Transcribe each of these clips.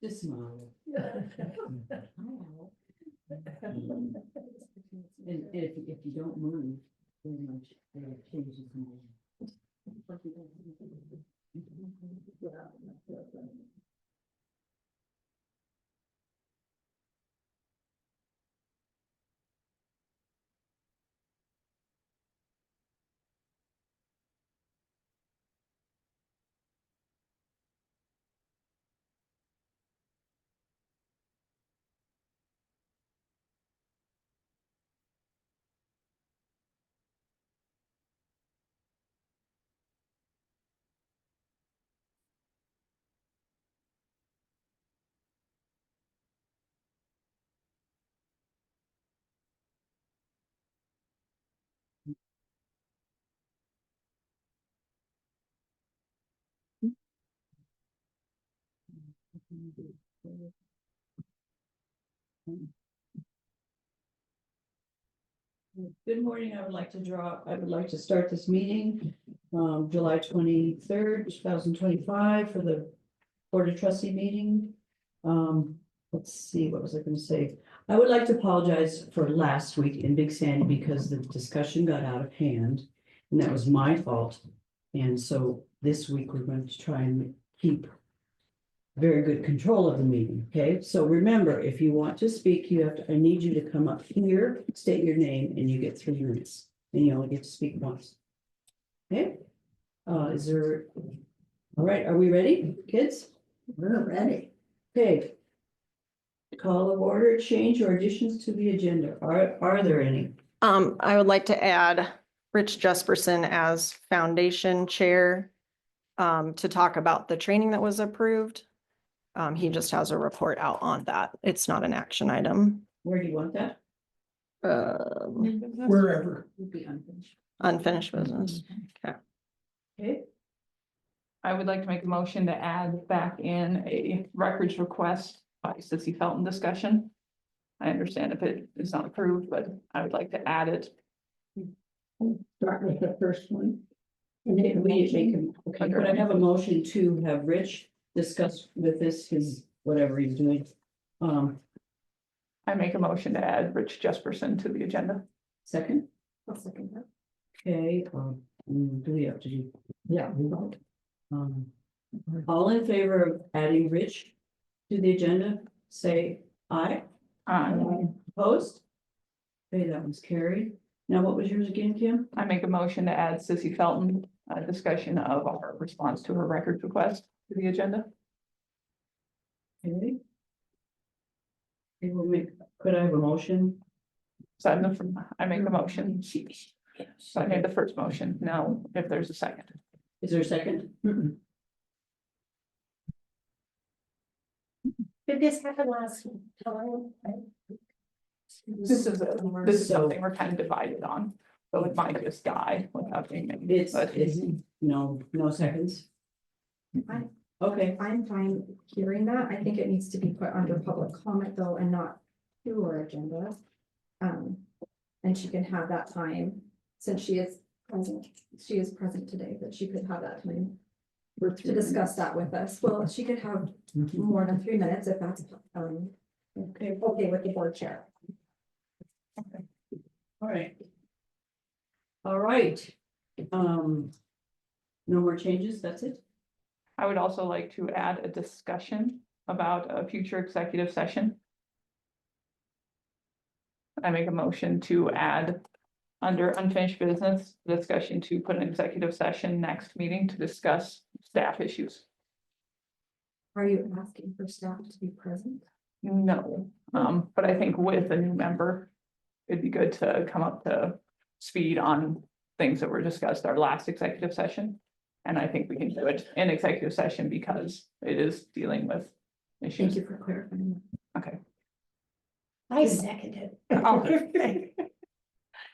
Just smile. And if you don't move, very much changes. Good morning. I would like to start this meeting, July 23rd, 2025 for the Board of Trustee meeting. Let's see, what was I going to say? I would like to apologize for last week in Big Sandy because the discussion got out of hand and that was my fault. And so this week we're going to try and keep very good control of the meeting, okay? So remember, if you want to speak, I need you to come up here, state your name, and you get 3 minutes. And you only get to speak once. Okay? All right, are we ready, kids? We're ready. Okay. Call of order, change or additions to the agenda. Are there any? I would like to add Rich Jesperson as foundation chair to talk about the training that was approved. He just has a report out on that. It's not an action item. Where do you want that? Wherever. Would be unfinished. Unfinished business. Okay, I would like to make a motion to add back in a records request by Sissy Felton discussion. I understand if it is not approved, but I would like to add it. Start with the first one. okay, could I have a motion to have Rich discuss with his whatever he's doing? I make a motion to add Rich Jesperson to the agenda. Second? I'll second that. Okay, do we have to do? Yeah, we vote. All in favor of adding Rich to the agenda, say aye. Opposed? Okay, that one's carried. Now, what was yours again, Kim? I make a motion to add Sissy Felton, a discussion of our response to her records request to the agenda. Okay. Okay, could I have a motion? So I make a motion. So I made the first motion. Now, if there's a second. Is there a second? Did this happen last time? This is something we're kind of divided on, so it might just die without being made. It's But no seconds. Okay, I'm fine hearing that. I think it needs to be put under public comment though, and not to our agenda. And she can have that time, since she is present today, that she could have that time to discuss that with us. Well, she could have more than 3 minutes if that's, okay with the board chair. all right. All right. No more changes, that's it? I would also like to add a discussion about a future executive session. I make a motion to add under unfinished business discussion to put an executive session next meeting to discuss staff issues. Are you asking for staff to be present? No, but I think with a new member, it'd be good to come up to speed on things that were discussed our last executive session. And I think we can do it in executive session because it is dealing with issues. Thank you for clarifying. Okay. I seconded. Okay.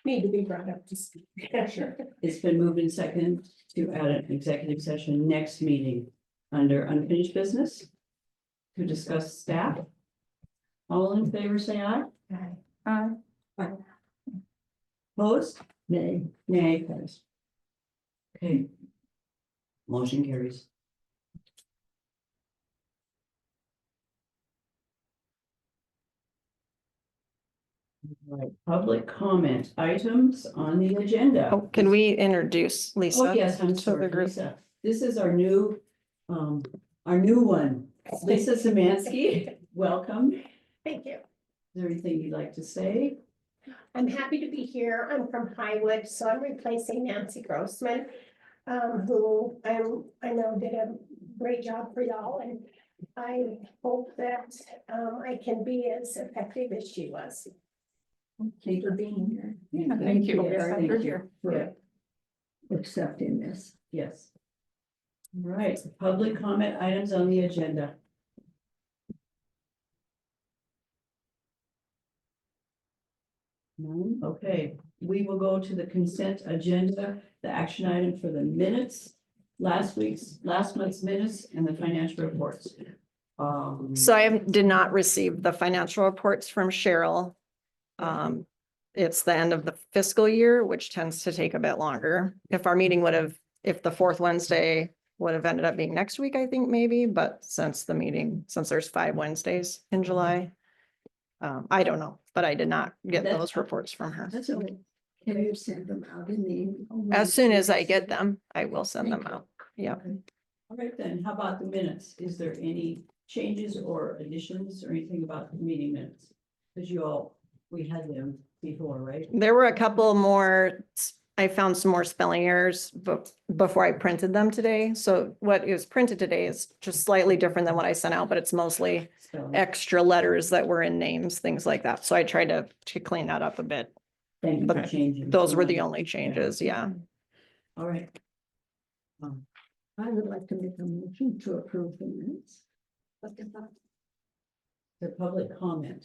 Need to be brought up to speed. Sure. It's been moved in second to add an executive session next meeting under unfinished business to discuss staff. All in favor, say aye. Uh, Opposed? Nay. Nay, opposed. Okay. Motion carries. All right, public comment items on the agenda. Oh, can we introduce Lisa? Oh, yes, I'm to the sorry, group? Lisa. This is our new one. Lisa Samansky, welcome. Is Thank you. there anything you'd like to say? I'm happy to be here. I'm from Highwood, so I'm replacing Nancy Grossman, who I know did a great job for y'all, and I hope that I can be as effective as she was. Thank you for being here. Yeah, thank you. Yes, Glad thank you're you. here. Yeah, Accepting this. yes. All right, public comment items on the agenda. None, okay, we will go to the consent agenda, the action item for the minutes, last month's minutes and the financial reports. So I did not receive the financial reports from Cheryl. It's the end of the fiscal year, which tends to take a bit longer. If our meeting if the fourth Wednesday would have ended up being next week, I think maybe, but since there's 5 Wednesdays in July. I don't know, but I did not get That- those reports from her. That's okay. Can you send them out in the? As soon as I get them, I will send them out. Yeah. All right, then, how about the minutes? Is there any changes or additions or anything about the meeting minutes? Because we had them before, right? There were a couple more, I found some more spelling errors before I printed them today. So what is printed today is just slightly different than what I sent out, but it's mostly Spelling. extra letters that were in names, things like that. So I tried to clean that up a bit. Thank you for but changing. Those were the only changes, yeah. All right. I would like to make a motion to approve the minutes. The public comment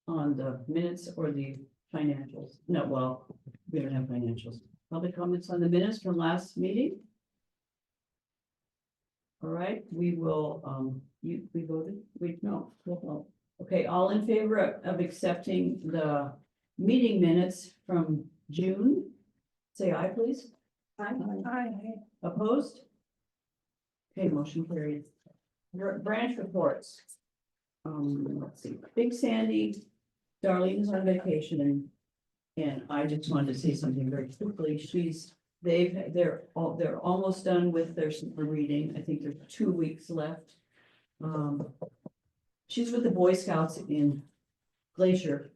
on the minutes or the financials? No, well, we don't have financials. Public comments on the minutes from last meeting? All right, we will, we voted, no, we'll vote. Okay, all in favor of accepting the meeting minutes from June? Say aye, please. Aye. Opposed? Okay, motion carried. Branch reports. Let's see, Big Sandy, Darlene is on vacation and I just wanted to say something very quickly. They're almost done with their summer reading. I think there's 2 weeks left. She's with the Boy Scouts in Glacier.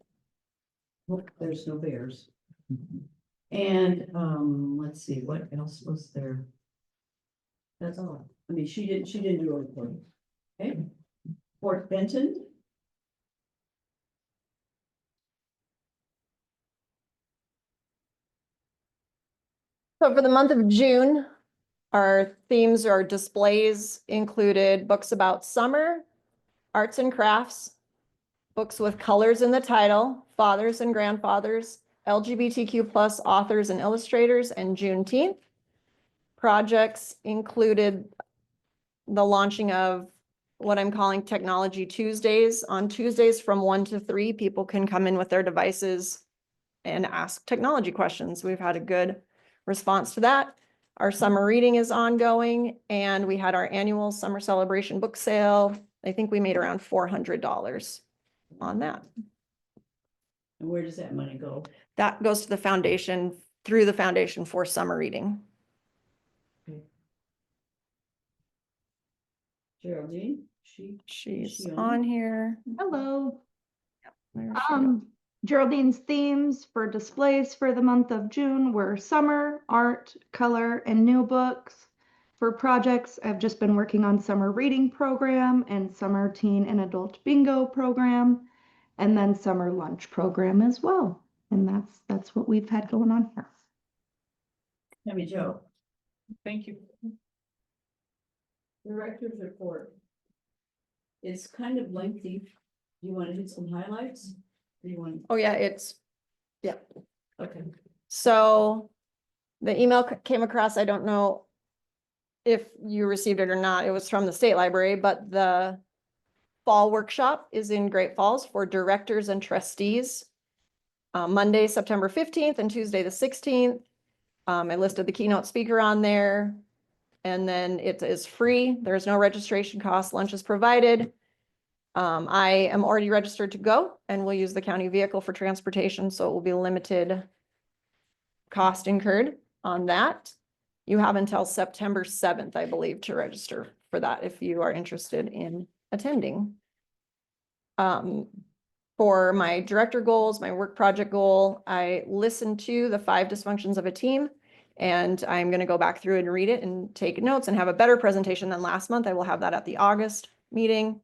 Hope there's no bears. And, let's see, what else was there? That's all. I mean, she didn't do a report. Okay. Fort Benton. So for the month of June, our themes or displays included books about summer, arts and crafts, books with colors in the title, fathers and grandfathers, LGBTQ plus authors and illustrators, and Juneteenth. Projects included the launching of what I'm calling Technology Tuesdays. On Tuesdays from 1 to 3, people can come in with their devices and ask technology questions. We've had a good response to that. Our summer reading is ongoing, and we had our annual summer celebration book sale. I think we made around $400 on that. And where does that money go? That goes to the foundation, through the foundation for summer reading. Geraldine, She's she on? on here. Hello. There she goes. Geraldine's themes for displays for the month of June were summer, art, color, and new books. For projects, I've just been working on summer reading program and summer teen and adult bingo program, and then summer lunch program as well. And that's what we've had going on here. Tammy Jo, Thank you. Director's report. It's kind of lengthy. Do you want to hit some highlights? Do you want, Oh, yeah, okay. so the email came across, I don't know if you received it or not. It was from the state library, but the fall workshop is in Great Falls for directors and trustees. Monday, September 15th and Tuesday, the 16th. I listed the keynote speaker on there. And then it is free. There's no registration cost. Lunch is provided. I am already registered to go and will use the county vehicle for transportation, so it will be limited cost incurred on that. You have until September 7th, I believe, to register for that if you are interested in attending. For my director goals, my work project goal, I listened to the 5 dysfunctions of a team. And I'm going to go back through and read it and take notes and have a better presentation than last month. I will have that at the August meeting.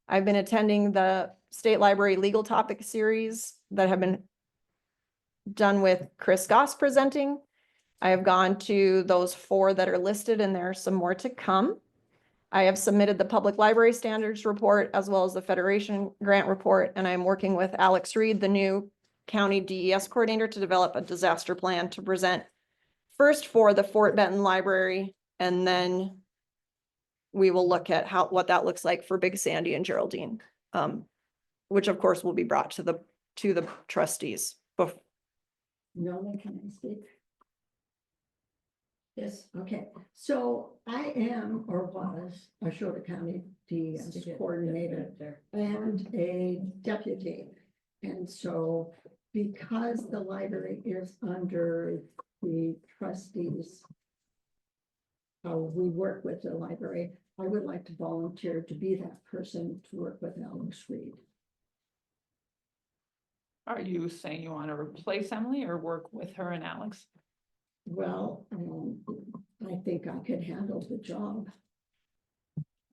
I've been attending the State Library Legal Topic Series that have been done with Chris Goss presenting. I have gone to those 4 that are listed, and there are some more to come. I have submitted the Public Library Standards Report as well as the Federation Grant Report, and I'm working with Alex Reed, the new County DES Coordinator, to develop a disaster plan to present first for the Fort Benton Library, and then we will look at what that looks like for Big Sandy and Geraldine, which of course will be brought to the trustees. No, can I speak? Yes, okay, so I am or was a Chouteau County DES coordinator and a deputy. And so because the library is under the trustees, we work with the library, I would like to volunteer to be that person to work with Alex Reed. Are you saying you want to replace Emily or work with her and Alex? Well, I think I could handle the job.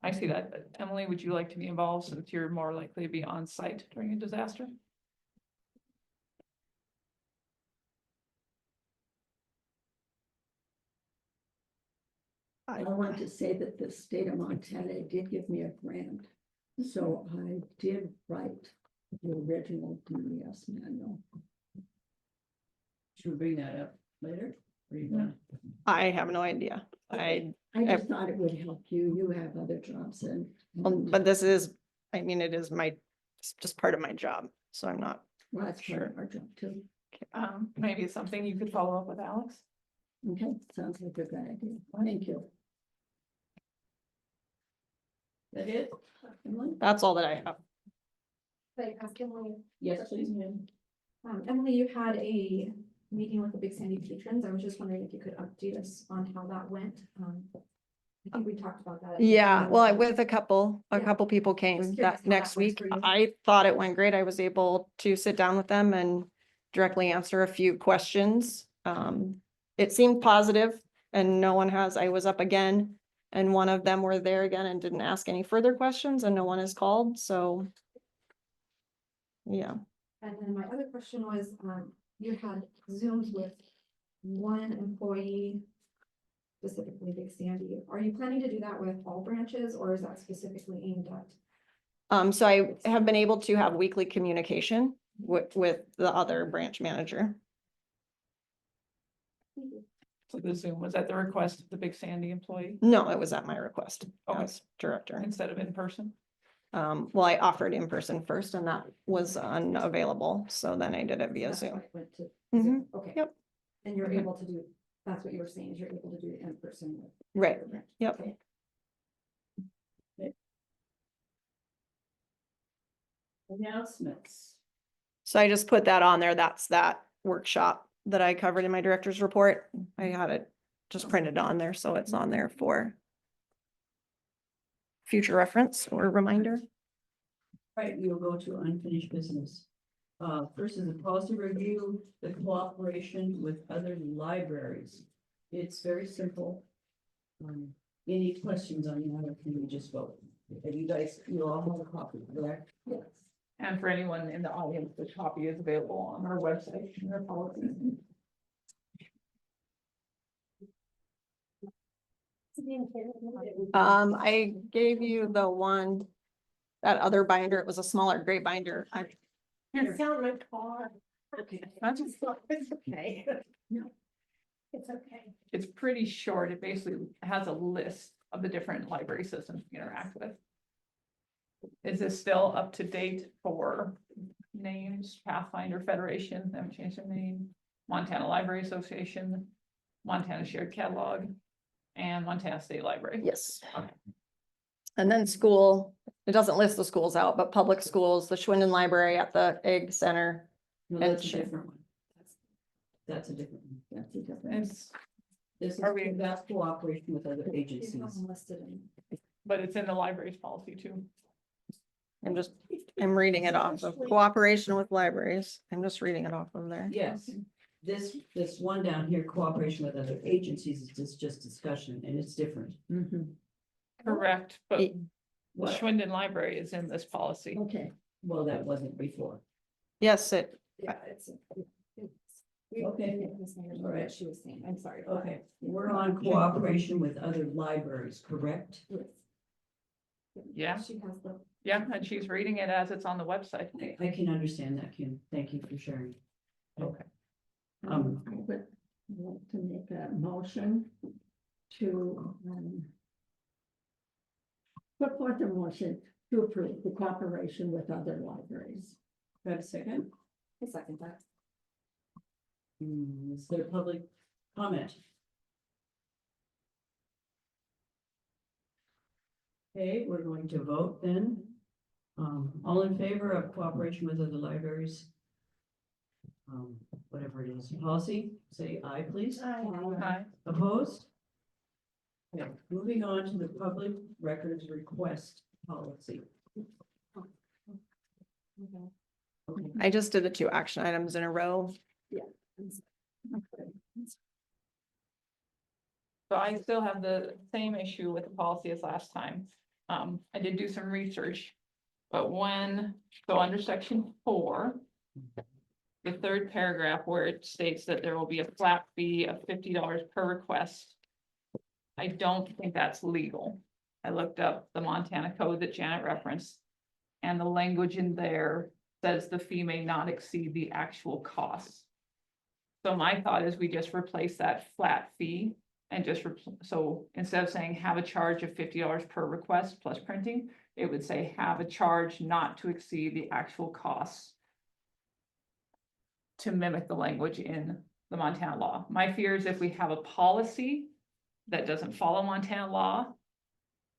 I see that. But Emily, would you like to be involved since you're more likely to be on site during a disaster? I want to say that the state of Montana did give me a grant, so I did write the original DES manual. Should we bring that up later? Or you gonna- I have no idea. I just thought it would help you. You have other jobs and. But this is, I mean, it is it's just part of my job, so I'm not. Well, that's part of our job too. Maybe it's something you could follow up with Alex. Okay, sounds like a good idea. Thank you. That it? Emily? That's all that I have. Like, ask Emily. Yes, please, ma'am. Emily, you had a meeting with the Big Sandy patrons. I was just wondering if you could update us on how that went. I think we talked about that. Yeah, well, with a couple Yeah. people Just came curious that how next that went week. for you. I thought it went great. I was able to sit down with them and directly answer a few questions. It seemed positive and I was up again and one of them were there again and didn't ask any further questions and no one has called, so. Yeah, And then my other question was, you had Zooms with one employee, specifically Big Sandy. Are you planning to do that with all branches or is that specifically aimed at? so I have been able to have weekly communication with the other branch manager. So the Zoom was at the request of the Big Sandy employee No, it was at my request Okay. as director. instead of in person. Well, I offered in person first and that was unavailable, so then I did it via That's why Zoom. it went to Mhm. Zoom. Okay. Yep. And you're Okay. able to do, that's what you were saying, is you're able to do it in person. with Right, your branch. yep. Okay. Announcements. So I just put that on there. That's that workshop that I covered in my director's report. I had it just printed on there, so it's on there for future reference or reminder. Right, we will go to unfinished business. First is a policy review, the cooperation with other libraries. It's very simple. Any questions on that, or can we just vote? Have you all have a copy, correct? Yes. And for anyone in the audience, the copy is available on our website. and our policies. I gave you the one, that other binder. It was a smaller gray binder. I found my car. Okay, that's It's okay. No. It's okay. It's pretty short. It basically has a list of the different library systems you interact with. Is this still up to date for names, Pathfinder Federation, they haven't changed their name, Montana Library Association, Montana Shared Catalog, and Montana State Library. Yes. Okay. And then school, it doesn't list the schools out, but public schools, the Schwinden Library at the Egg Center. No, And that's a sure. different one. That's a different one. That's a different. It's, This is, Are we- that's cooperation with other It's agencies. not listed in. but it's in the library's policy too. I'm reading it off of cooperation with libraries. I'm just reading it off of there. Yes, this one down here, cooperation with other agencies, is just discussion, and it's different. Correct, but the What? Schwinden Library is in this policy. Okay, Well, that wasn't before. Yes, it, Yeah, it's. Okay. Misunderstood All right. what she was saying, I'm sorry. Okay, we're on cooperation with other libraries, correct? Yes. Yeah. She has the. Yeah, and she's reading it as it's on the website. I can understand that, Kim. Thank you for sharing. Okay. I would like to make a motion to, put forth a motion to approve the cooperation with other libraries. Got a second? I second that. Is there public comment? Okay, we're going to vote then. All in favor of cooperation with other libraries? Whatever it is, policy, say aye, please. Hi. Opposed? Okay, moving on to the public records request policy. Okay. I just did the 2 action items in a row. So I still have the same issue with the policy as last time. I did do some research. But so under section 4, the 3rd paragraph where it states that there will be a flat fee of $50 per request. I don't think that's legal. I looked up the Montana code that Janet referenced. And the language in there says the fee may not exceed the actual costs. So my thought is we just replace that flat fee and just, so instead of saying have a charge of $50 per request plus printing, it would say have a charge not to exceed the actual costs. To mimic the language in the Montana law. My fear is if we have a policy that doesn't follow Montana law,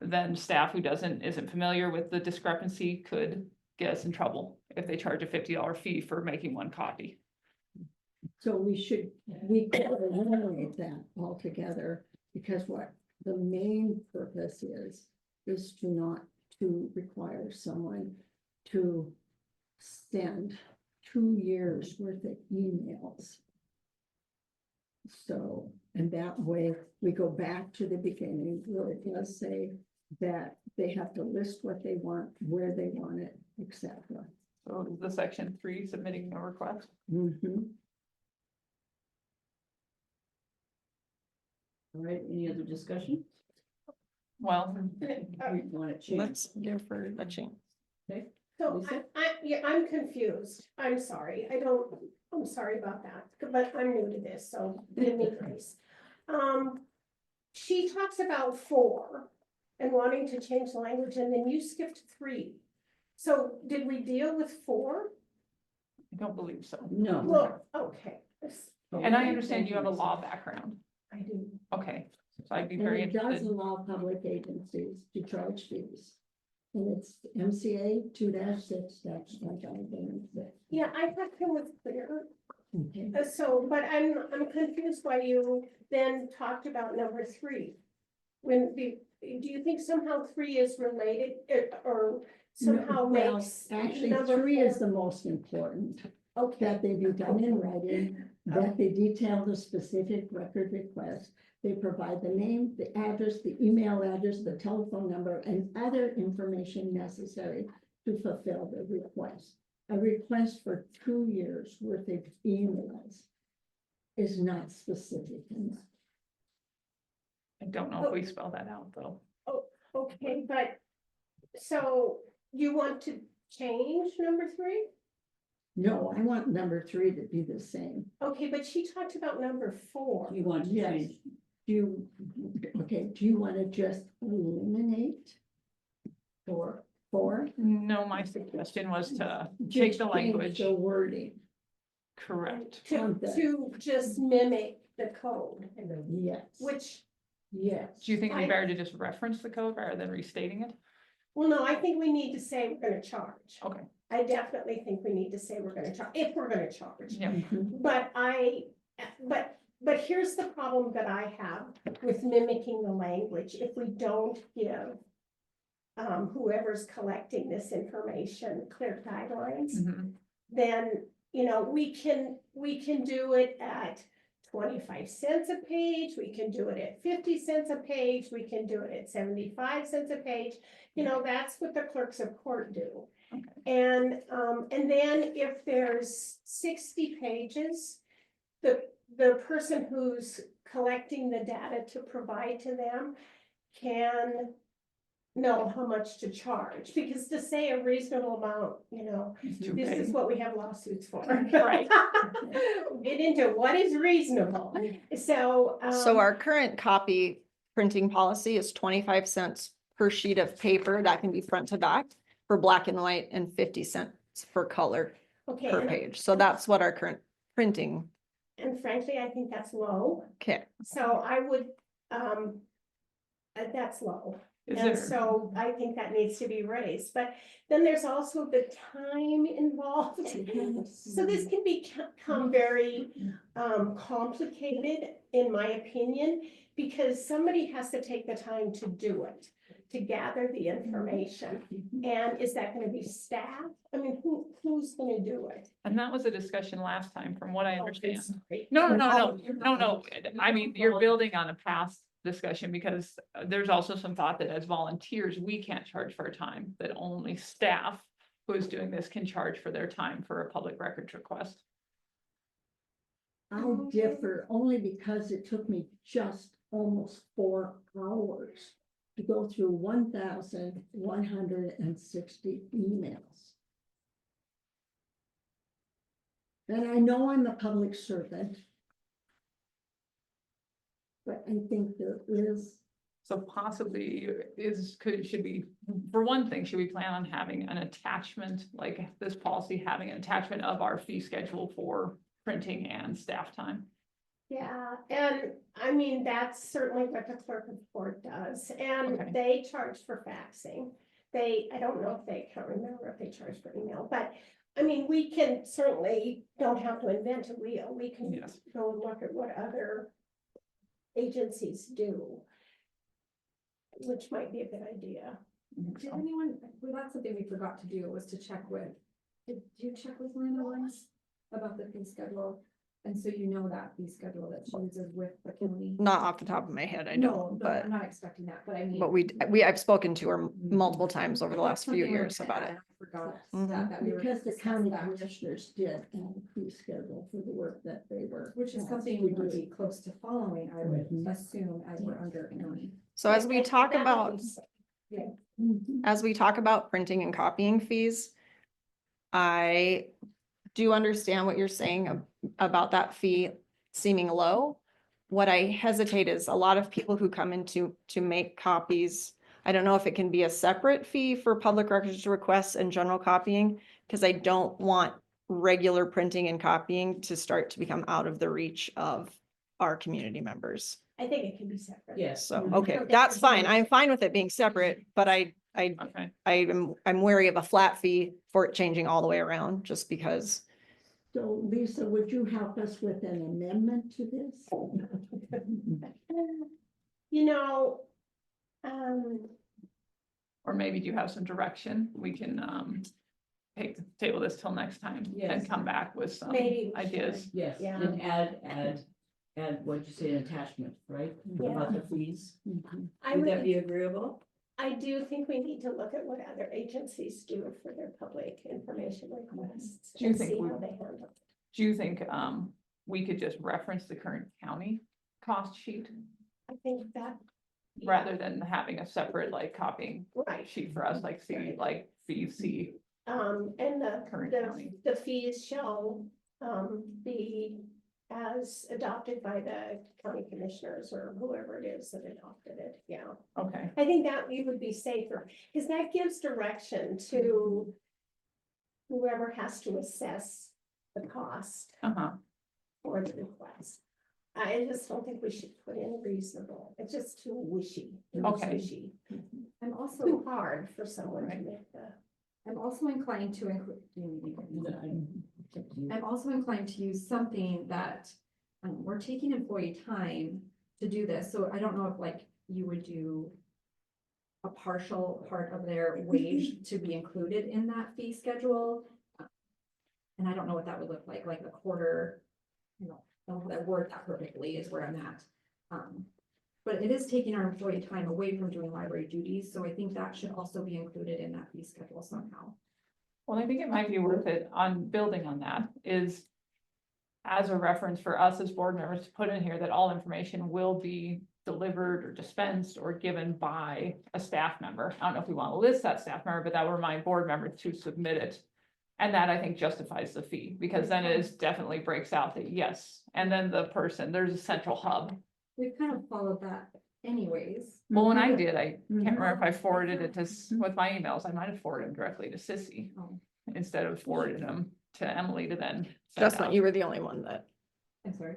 then staff who isn't familiar with the discrepancy could get us in trouble if they charge a $50 fee for making 1 copy. So we could eliminate that altogether, because what the main purpose is to not to require someone to send 2 years worth of emails. So, and that way we go back to the beginning where it does say that they have to list what they want, where they want it, etc. So the section 3, submitting a request. All right, any other discussion? Well, We want to change. Let's give her a chance. So Lisa? I'm confused. I'm sorry. I'm sorry about that, but I'm new to this, so give me grace. She talks about 4 and wanting to change the language, and then you skipped 3. So did we deal with 4? I don't believe so. No. Well, okay, And I understand you have a law background. I do. Okay, so I'd be And very it does interested. allow public agencies to charge fees. And it's MCA 2-6-5. Yeah, I thought it was clear. Okay. So, but I'm confused why you then talked about number 3. Do you think somehow 3 is related or somehow Well, makes? actually, number 3 is 4 the most important, Okay, that they be done in writing, that they detail the specific record request. They provide the name, the address, the email address, the telephone number, and other information necessary to fulfill the request. A request for 2 years worth of emails is not specific enough. I don't know if we spell that out though. okay, but so you want to change number 3? No, I want number 3 to be the same. Okay, but she talked about number 4. You want to Yes. change. Do you want to just eliminate 4? 4? No, my suggestion was to take Just the change language, The wording, correct. To just mimic the code, yes, which, yes. Do you think it'd be better to just reference the code rather than restating it? well, no, I think we need to say we're gonna charge. Okay, I definitely think we need to say we're gonna charge, if we're gonna charge. yeah, Mhm. But here's the problem that I have with mimicking the language, if we don't give whoever's collecting this information clear guidelines, mhm, then, you know, we can do it at 25 cents a page, we can do it at 50 cents a page, we can do it at 75 cents a page. You know, that's what the clerks of court do. Okay. And then if there's 60 pages, the person who's collecting the data to provide to them can know how much to charge, because to say a reasonable amount, you know, to this pay. is what we have lawsuits for. Right. Get into what is reasonable, so. So our current copy printing policy is 25 cents per sheet of paper that can be front to back for black and white and 50 cents for color Okay, per and- page. So that's what our current printing, and frankly, I think that's low, okay. so I would, that's low. Is And there, so I think that needs to be raised, but then there's also the time involved. So this can become very complicated, in my opinion, because somebody has to take the time to do it, to gather the information. And is that gonna be staff? I mean, who's gonna do it? and that was a discussion last time, from what I understand. Sorry. No, I mean, you're building on a past discussion, because there's also some thought that as volunteers, we can't charge for our time, that only staff who is doing this can charge for their time for a public records request. I differ only because it took me just almost 4 hours to go through 1,160 emails. And I know I'm a public servant, but I think there is, So possibly should we, for one thing, should we plan on having an attachment, like this policy, having an attachment of our fee schedule for printing and staff time? Yeah, and I mean, that's certainly what the clerk of court does, and Okay. they charge for faxing. I don't know if they, can't remember if they charge for email, but I mean, we can certainly, don't have to invent a wheel. We can Yes. go and look at what other agencies do, which might be a good idea. Did anyone, well, that's something we forgot to do, was to check with, did you check with Linda once about the fee schedule? And so you know that fee schedule that she uses with the county? Not off the top of my head, I No, don't, I'm not expecting that, but I mean. but I've spoken to her multiple times over the last few Something like years about that, it. I forgot Mhm. that we were because gonna the discuss county that, commissioners did have a fee schedule for the work that they were. which is asked something to we would do. be close to following, I would Mhm. assume, as we're under county. So as we And talk that would about, be- Mhm. as we talk about printing and copying fees, I do understand what you're saying about that fee seeming low. What I hesitate is a lot of people who come in to make copies. I don't know if it can be a separate fee for public records requests and general copying, because I don't want regular printing and copying to start to become out of the reach of our community members. I think it can be separate. Yes. So, Mhm. okay, that's fine. I'm fine with it being separate, but Okay, I'm wary of a flat fee for it changing all the way around, just because. So Lisa, would you help us with an amendment to this? You know, or maybe do you have some direction? We can, table this till next time and Yes. come back with some Maybe we ideas. Yes, Yeah. and add, what'd you say, an attachment, right? Yeah. About the fees. I Would that would, be agreeable? I do think we need to look at what other agencies do for their public information requests Do you and think see we- how they handle it. Do you think, we could just reference the current county cost sheet I think that. rather than having a separate like copying Right, sheet for us, like see, like fees, see and current the, county? the fees shall, be as adopted by the county commissioners or whoever it is that adopted it, yeah. Okay, I think that we would be safer, because that gives direction to whoever has to assess the cost uh-huh, for the request. I just don't think we should put in reasonable, it's just too wishy. It's Okay. wishy. I'm also, Too hard for someone to make the. I'm also inclined to include. I'm also inclined to use something that, we're taking employee time to do this, so I don't know if like you would do a partial part of their wage to be included in that fee schedule. And I don't know what that would look like a quarter, I don't know how to word that perfectly is where I'm at. But it is taking our employee time away from doing library duties, so I think that should also be included in that fee schedule somehow. well, I think it might be worth it on building on that is as a reference for us as board members to put in here that all information will be delivered or dispensed or given by a staff member. I don't know if we want to list that staff member, but that will remind board members to submit it. And that I think justifies the fee, because then it is definitely breaks out that yes, and then the person, there's a central hub. We've kind of followed that anyways. Well, when I Mhm. did, I can't remember if I forwarded it to, Mhm. with my emails, I might have forwarded them directly to Sissy Oh, instead of forwarding them to Emily to then. send Justin, out. you were the only one I'm sorry.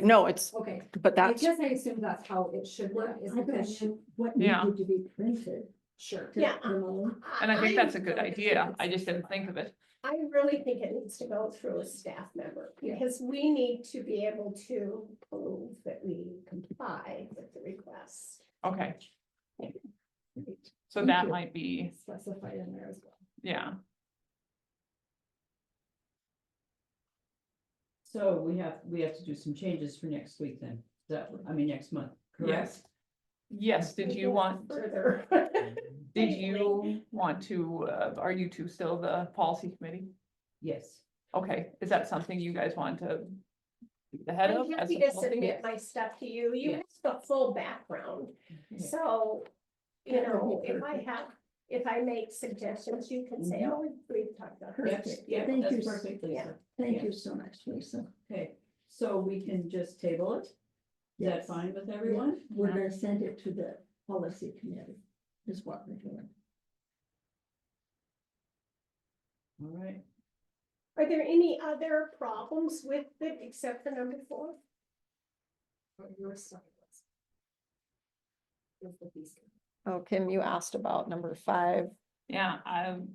no, it's, Okay, but I that's, guess I assume that's how it should work, is I don't because, know what Yeah. needed to be printed. sure. to- Yeah. And I think that's a good idea. I just didn't think of it. I really think it needs to go through a staff member, because we need to be able to prove that we comply with the request. Okay. So Thank that you. might be, Specified in there as well. yeah, So we have to do some changes for next week then, next month, correct? yes. Yes, did you want, Further. did you want to, are you two still the policy committee? Yes. Okay, is that something you guys want to be the head of? I'm as happy a to policy- submit my stuff to you. You Yes. have the full background. Okay. So, you That would know, be if I perfect. have, if I make suggestions, you can say, oh, we've talked about Yes, this. yeah, Thank that's you. perfect, Lisa. Thank Yeah. you so much, Lisa. Okay, so we can just table it? Is that Yes. fine with everyone? We're gonna send it to the policy committee, is what we're doing. All right. Are there any other problems with it except for number 4? What your stuff was. Is the fee schedule. oh, Kim, you asked about number 5. Yeah,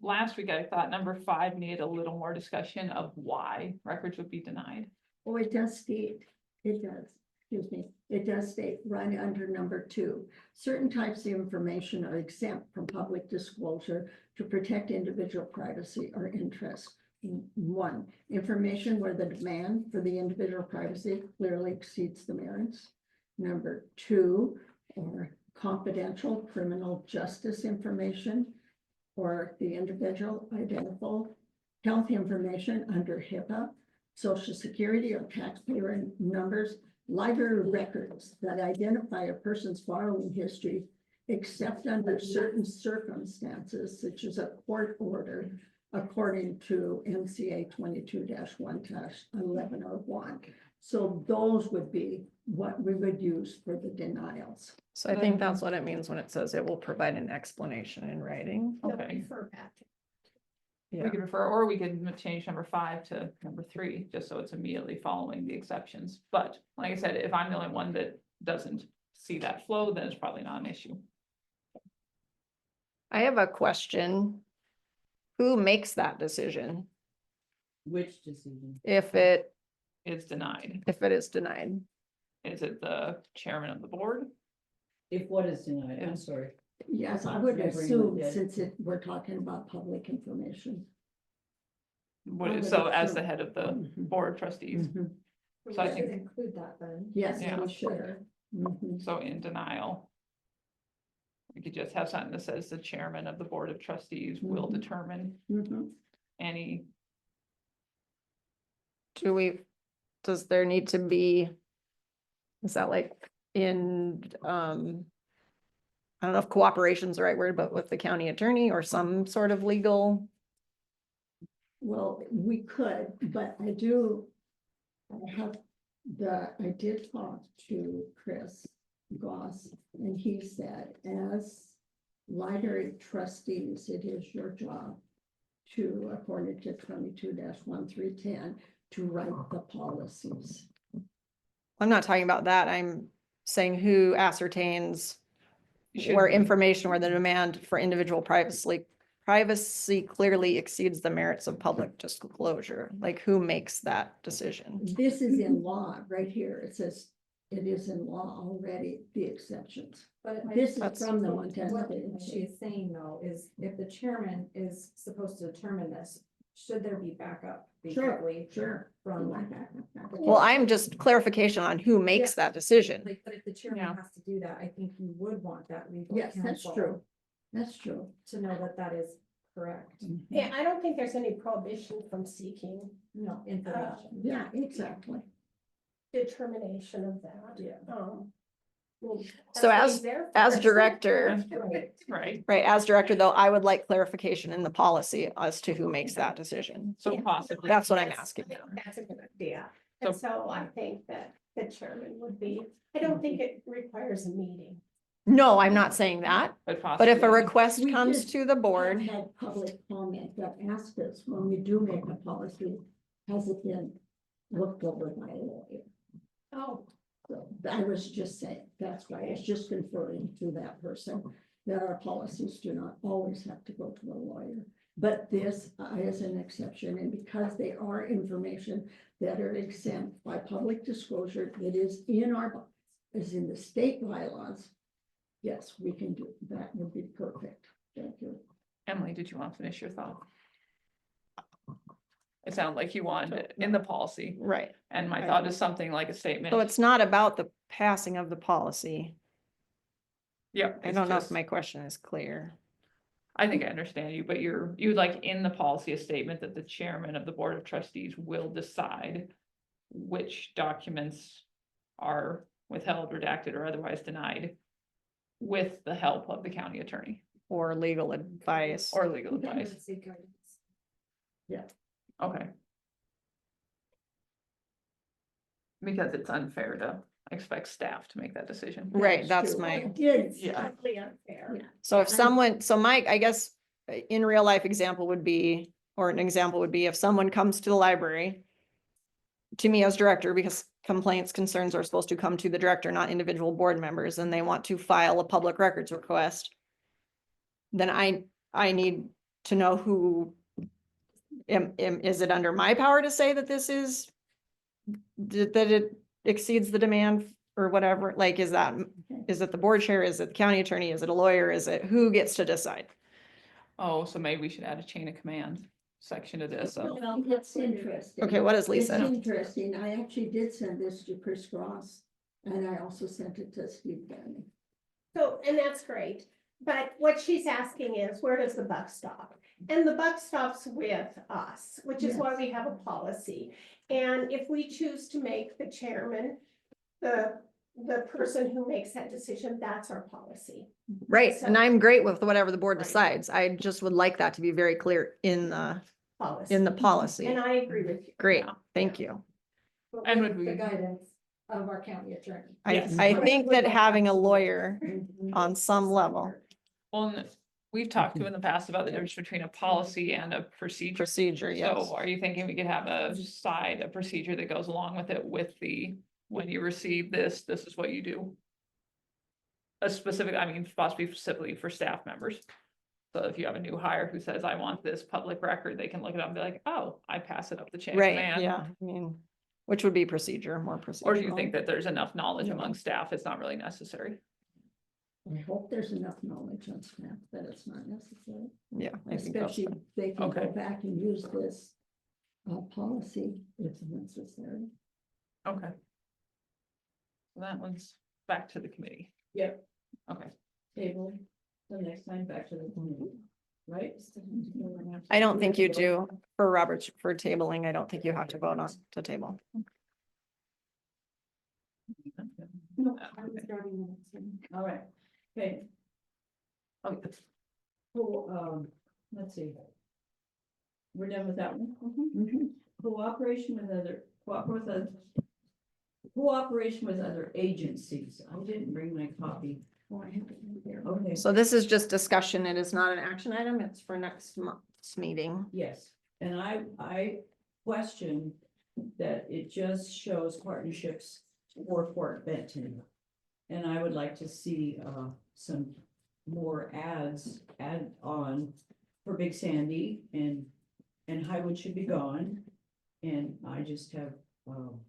last week I thought number 5 needed a little more discussion of why records would be denied. Oh, it does state, it does, excuse me, it does state right under number 2. Certain types of information are exempt from public disclosure to protect individual privacy or interest. 1, information where the demand for the individual privacy clearly exceeds the merits. Number 2, or confidential criminal justice information or the individual identifiable health information under HIPAA, Social Security or taxpayer numbers, library records that identify a person's borrowing history, except under certain circumstances, such as a court order, according to MCA 22-1-1101. So those would be what we would use for the denials. So I think that's what it means when it says it will provide an explanation in writing. Okay. Refer back. We Yeah, could refer, or we could change number 5 to number 3, just so it's immediately following the exceptions. But like I said, if I'm the only one that doesn't see that flow, then it's probably not an issue. I have a question. Who makes that decision Which decision? if it It's denied. is denied? Is it the chairman of the board? If what is denied, I'm sorry. Yes, I would Remembering assume, that- since we're talking about public information. So as the head of the Mhm. board of trustees, Mhm. We So I should think- include that then. Yes, Yeah. we should. Mhm. so in denial. We could just have something that says the chairman of the board of trustees will Mhm. determine Mhm. any, Does there need to be? Is that like in, I don't know if cooperation is the right word, but with the county attorney or some sort of legal? Well, we could, but I have I did talk to Chris Goss, and he said, as library trustees, it is your job to, according to 22-1310, to write the policies. I'm not talking about that. I'm saying who ascertains Should where we- information, where the demand for individual privacy clearly exceeds the merits of public disclosure. Like who makes that decision? This is in law, right here. It says it is in law already, the exceptions. But This is That's- from the Montana what State. she is saying though, is if the chairman is supposed to determine this, should there be backup? Sure, basically, sure. From, Well, I'm just clarification on who makes that decision. like, but if the chairman Yeah. has to do that, I think you would want that legal Yes, that's counsel true. That's true. to know that that is correct. Yeah, I don't think there's any prohibition from seeking No, information. Yeah, exactly. determination of that. Yeah. Well, So that's what as- he's there as for. director, Right. Right, right, as director though, I would like clarification in the policy as to who makes that decision. so possibly. That's what I'm Yes, asking. I think That's a good idea. And So- so I think that the chairman would be, I don't think it requires a meeting. No, I'm not saying that, But but if a possibly. request We comes did to the I've board, had public comment that asked us, when we do make a policy, has it been looked over by a lawyer? Oh, So I was just saying, that's why I was just conferring to that person, that our policies do not always have to go to a lawyer. But this is an exception, and because they are information that are exempt by public disclosure, that is in is in the state bylaws. Yes, we can do, that would be perfect. Thank you. Emily, did you want to finish your thought? It sounded like you wanted it in the policy, right. and my Right. thought is something like a statement. So it's not about the passing of the policy. Yeah. I it's don't know if just- my question is clear. I think I understand you, but you'd like in the policy a statement that the chairman of the board of trustees will decide which documents are withheld, redacted, or otherwise denied with the help of the county attorney Or legal advice. or legal advice. Emergency guidance. Okay. Because it's unfair to expect staff to make that decision. Right, that's true. my. I did. Yeah. totally unfair. Yeah. So if I- someone, so Mike, I guess, in real life example would be, or an example would be if someone comes to the library. To me as director, because complaints, concerns are supposed to come to the director, not individual board members, and they want to file a public records request. Then I need to know who. Is it under my power to say that this is? That it exceeds the demand or whatever, like, is it the board chair, is it the county attorney, is it a lawyer, is it, who gets to decide? Oh, so maybe we should add a chain of command section to this. So Well, it's interesting. Okay, what is It's Lisa? interesting. I actually did send this to Chris Ross, and I also sent it to Steve Bannon. So, and that's great, but what she's asking is, where does the buck stop? And the buck stops with us, which is why Yes. we have a policy. And if we choose to make the chairman, the person who makes that decision, that's our policy. Right, and So- I'm great with whatever the board Right. decides. I just would like that to be very clear in the Policy. policy. And I agree with you. Great, thank you. But And with would the we- guidance of our county attorney. Yes. I think that having a lawyer Mm-hmm. on some level, well, we've talked to in the past about the difference between a policy and a procedure. procedure, yes. So are you thinking we could have a procedure that goes along with it with when you receive this is what you do? A specific, I mean, possibly specifically for staff members. So if you have a new hire who says, I want this public record, they can look it up and be like, oh, I pass it up the chain of Right, command. yeah, I mean, which would be procedure, more procedure. Or do you think that there's enough knowledge No. among staff, it's not really necessary? I hope there's enough knowledge on staff that it's not necessary, Yeah, I think that's especially fine. if they can Okay. go back and use this policy if necessary. Okay. So that one's back to the committee. Yep. Okay. Table, the next time back to the committee, right? I don't think you do for Roberts, for tabling, I don't think you have to vote on to table. No, I was starting the next one. All right, okay, Okay. so, let's see. We're done with that one? Mhm. Cooperation with cooperation with other agencies. I didn't bring my copy. Okay, So this is just discussion. It is not an action item. It's for next month's meeting. yes, and I question that it just shows partnerships for Fort Benton. And I would like to see, some more add on for Big Sandy and Highwood should be gone. And I just have, Well,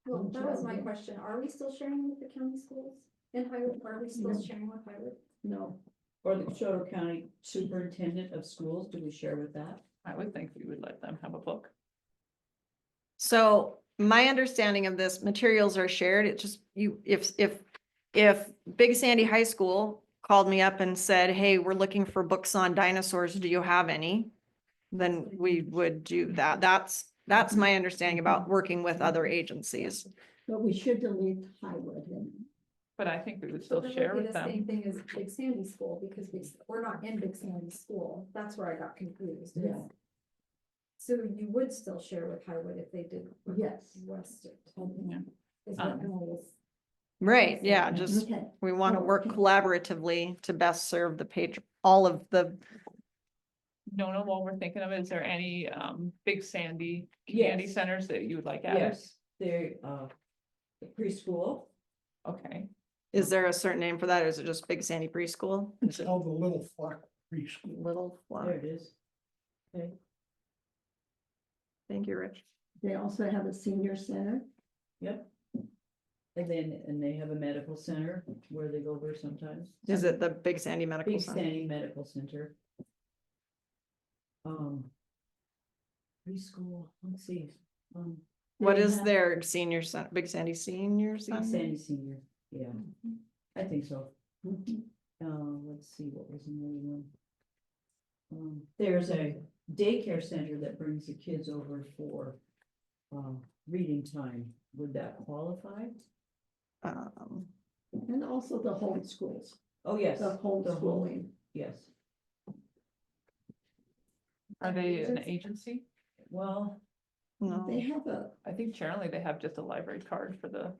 that was my question. Are we still sharing with the county schools in Highwood? Are we still sharing with Highwood? no, or the Chouteau County Superintendent of Schools, do we share with that? I would think we would let them have a book. So my understanding of this, materials are shared. It just, if Big Sandy High School called me up and said, hey, we're looking for books on dinosaurs, do you have any? Then we would do that. That's my understanding about working with other agencies. But we should delete Highwood and But I think we would So still that would share be with the same them. thing as Big Sandy School, because we're not in Big Sandy School. That's where I got confused. is- Yeah. So you would still share with Highwood if they did yes. request it. Yeah. Is what Um, Emily was. Right, yeah, just, Okay, we want to Oh, work okay. collaboratively to best serve the all of the, Nona, while we're thinking of it, is there any Big Sandy community Yes. centers that you would like added? Yes, they're, the preschool. Okay, is there a certain name for that, or is it just Big Sandy Preschool? It's called the Little Flock Preschool. Little Flock. There it is. Okay, Thank you, Rich. They also have a senior center. yep. And they have a medical center where they go over sometimes. Is it the Big Sandy Medical Big Center? Sandy Medical Center. Preschool, let's see. What they is have- their senior center, Big Sandy Senior Big Center? Sandy Senior, yeah, I think so. Let's see, what was another one? There's a daycare center that brings the kids over for, reading time, would that qualify? And also the homeschools, Oh, yes. the homeschooling. Yes, are they an agency? well, No. They have a, I think generally they have just a library card for the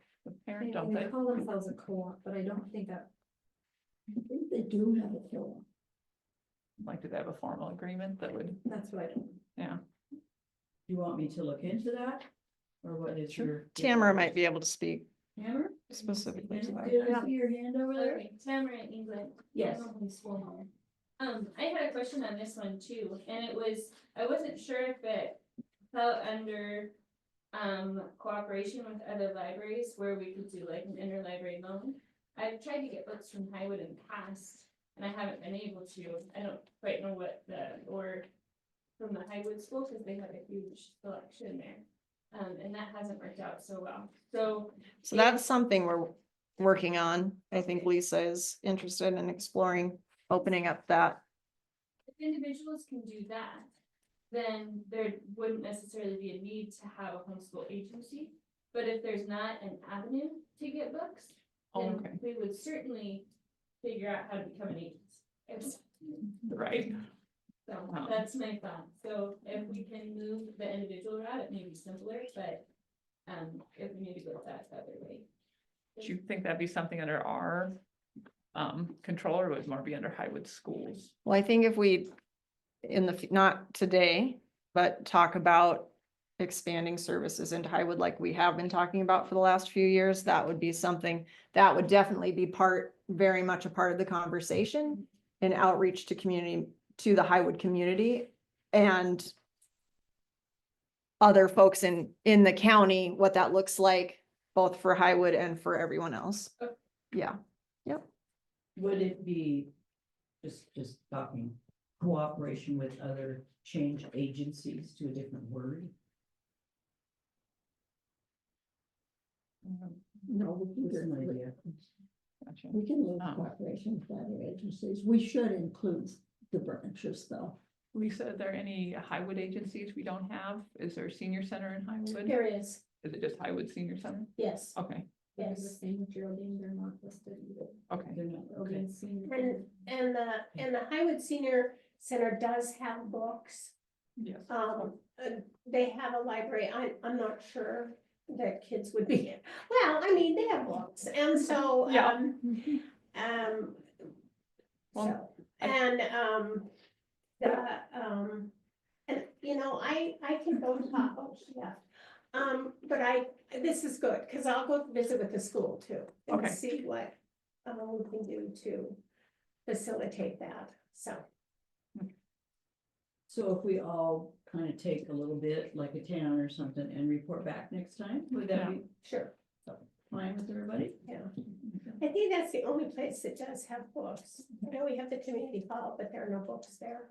parent, don't They they? call themselves a co-op, but I don't think that, I think they do have a co-op. Like, do they have a formal agreement that would, that's what I don't. yeah, you want me to look into that? Or what is your? Tamara might be able to speak Tamara? specifically to that. Did I see your hand over there? Okay, Tamara England. Yes. I had a question on this one too, and it was, I wasn't sure if it fell under cooperation with other libraries where we could do like an interlibrary loan. I've tried to get books from Highwood in the past, and I haven't been able to. I don't quite know what or from the Highwood school, because they have a huge selection there. And that hasn't worked out so well, So that's something we're working on. I think Lisa is interested in exploring, opening up that. if individuals can do that, then there wouldn't necessarily be a need to have a homeschool agency. But if there's not an avenue to get books, Oh, then okay. we would certainly figure out how to become an agency. right? So that's my thought. So if we can move the individual route, it may be simpler, but if we need to go that other way. Do you think that'd be something under our control, or would it more be under Highwood Schools? Well, I think if we, not today, but talk about expanding services into Highwood like we have been talking about for the last few years, that would be something that would definitely be very much a part of the conversation and outreach to the Highwood community and other folks in the county, what that looks like, both for Highwood and for everyone else. Okay. Yeah. Would it be, just talking, cooperation with other change agencies to a different word? No, we Just an can, idea. Gotcha. we can lose Oh. cooperation with other agencies. We should include the branches though. Lisa, are there any Highwood agencies we don't have? Is there a senior center in Highwood? There is, Is it just Highwood Senior Center? yes, Okay, Because the yes. same with Geraldine, they're not listed either. okay. They're not, okay. Geraldine Senior. And the Highwood Senior Center does have books. Yes. They have a library, I'm not sure that kids would be, well, I mean, they have books, and so, Yeah. um, Well, so, and, and, you know, I can go talk, oh, yeah. But this is good, cause I'll go visit with the school too, and Okay. see what, we can do to facilitate that, so. So if we all kind of take a little bit, like a town or something, and report back next time, would that be Sure. fine with everybody? Yeah. I think that's the only place that does have books. I know we have the community hall, but there are no books there.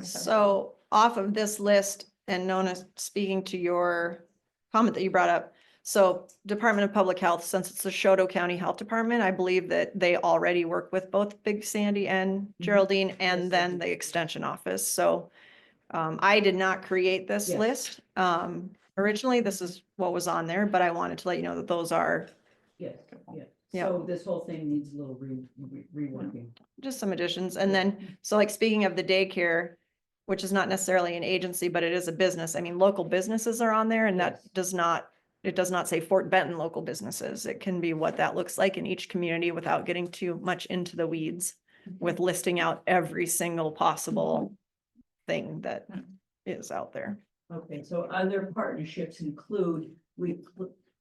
So off of this list, and Nona, speaking to your comment that you brought up. So Department of Public Health, since it's the Chouteau County Health Department, I believe that they already work with both Big Sandy and Geraldine Yes, and they then do. the extension office. So I did not create this Yes. list. Originally, this is what was on there, but I wanted to let you know that those are Yes, yeah. Yeah. So this whole thing needs a little reworking. just some additions. And then, so like speaking of the daycare, which is not necessarily an agency, but it is a business. I mean, local businesses are on there and that Yes. it does not say Fort Benton local businesses. It can be what that looks like in each community without getting too much into the weeds with listing out every single possible thing that is out there. Okay, so other partnerships include,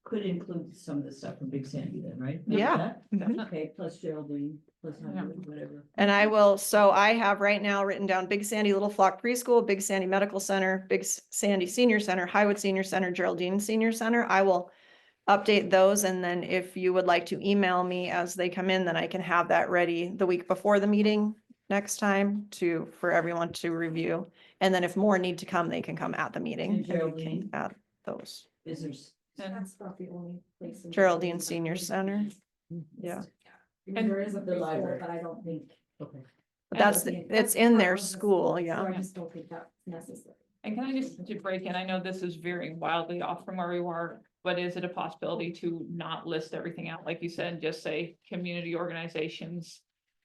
could include some of the stuff from Big Sandy then, right? Yeah. Okay, plus Geraldine, plus Highwood, whatever. And I will, so I have right now written down Big Sandy Little Flock Preschool, Big Sandy Medical Center, Big Sandy Senior Center, Highwood Senior Center, Geraldine Senior Center. I will update those. And then if you would like to email me as they come in, then I can have that ready the week before the meeting next time for everyone to review. And then if more need to come, they can come at the meeting. And and we Geraldine? can add those. Is there? That's not the only place. in Geraldine Senior Center. Yeah. And there is a The preschool, library. but I don't think. Okay. But that's, it's in their school, So yeah. I just don't think that's necessary. And can I just to break in, I know this is very wildly off from where we were, but is it a possibility to not list everything out, like you said, just say community organizations?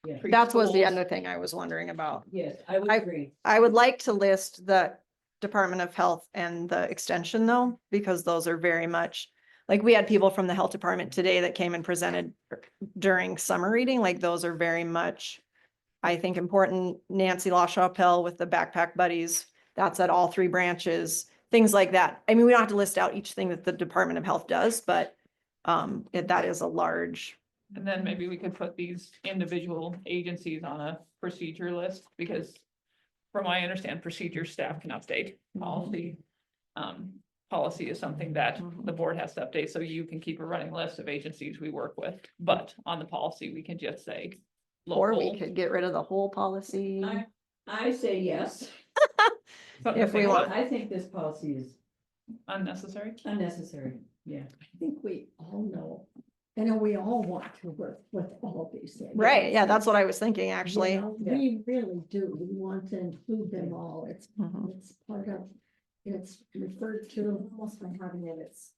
Yeah. That was the preschools? other thing I was wondering about. Yes, I would agree. I would like to list the Department of Health and the extension though, because those are very much, like we had people from the health department today that came and presented during summer reading, like those are very much, I think, important. Nancy LaChapelle with the Backpack Buddies, that's at all three branches, things like that. I mean, we don't have to list out each thing that the Department of Health does, but that is a large, And then maybe we could put these individual agencies on a procedure list, because from what I understand, procedure staff can update policy. Policy is something that the board has to update, so you can keep a running list of agencies we work with, but on the policy, we can just say. or we local. could get rid of the whole policy. I say yes. Something if to we think want- about. I think this policy is Unnecessary. unnecessary, yeah. I think we all know, I know we all want to work with all these things. Right, yeah, that's what I was thinking, You actually. know, we really do. We want to include them all. Mhm. It's part of, it's referred to. Almost by having it, it's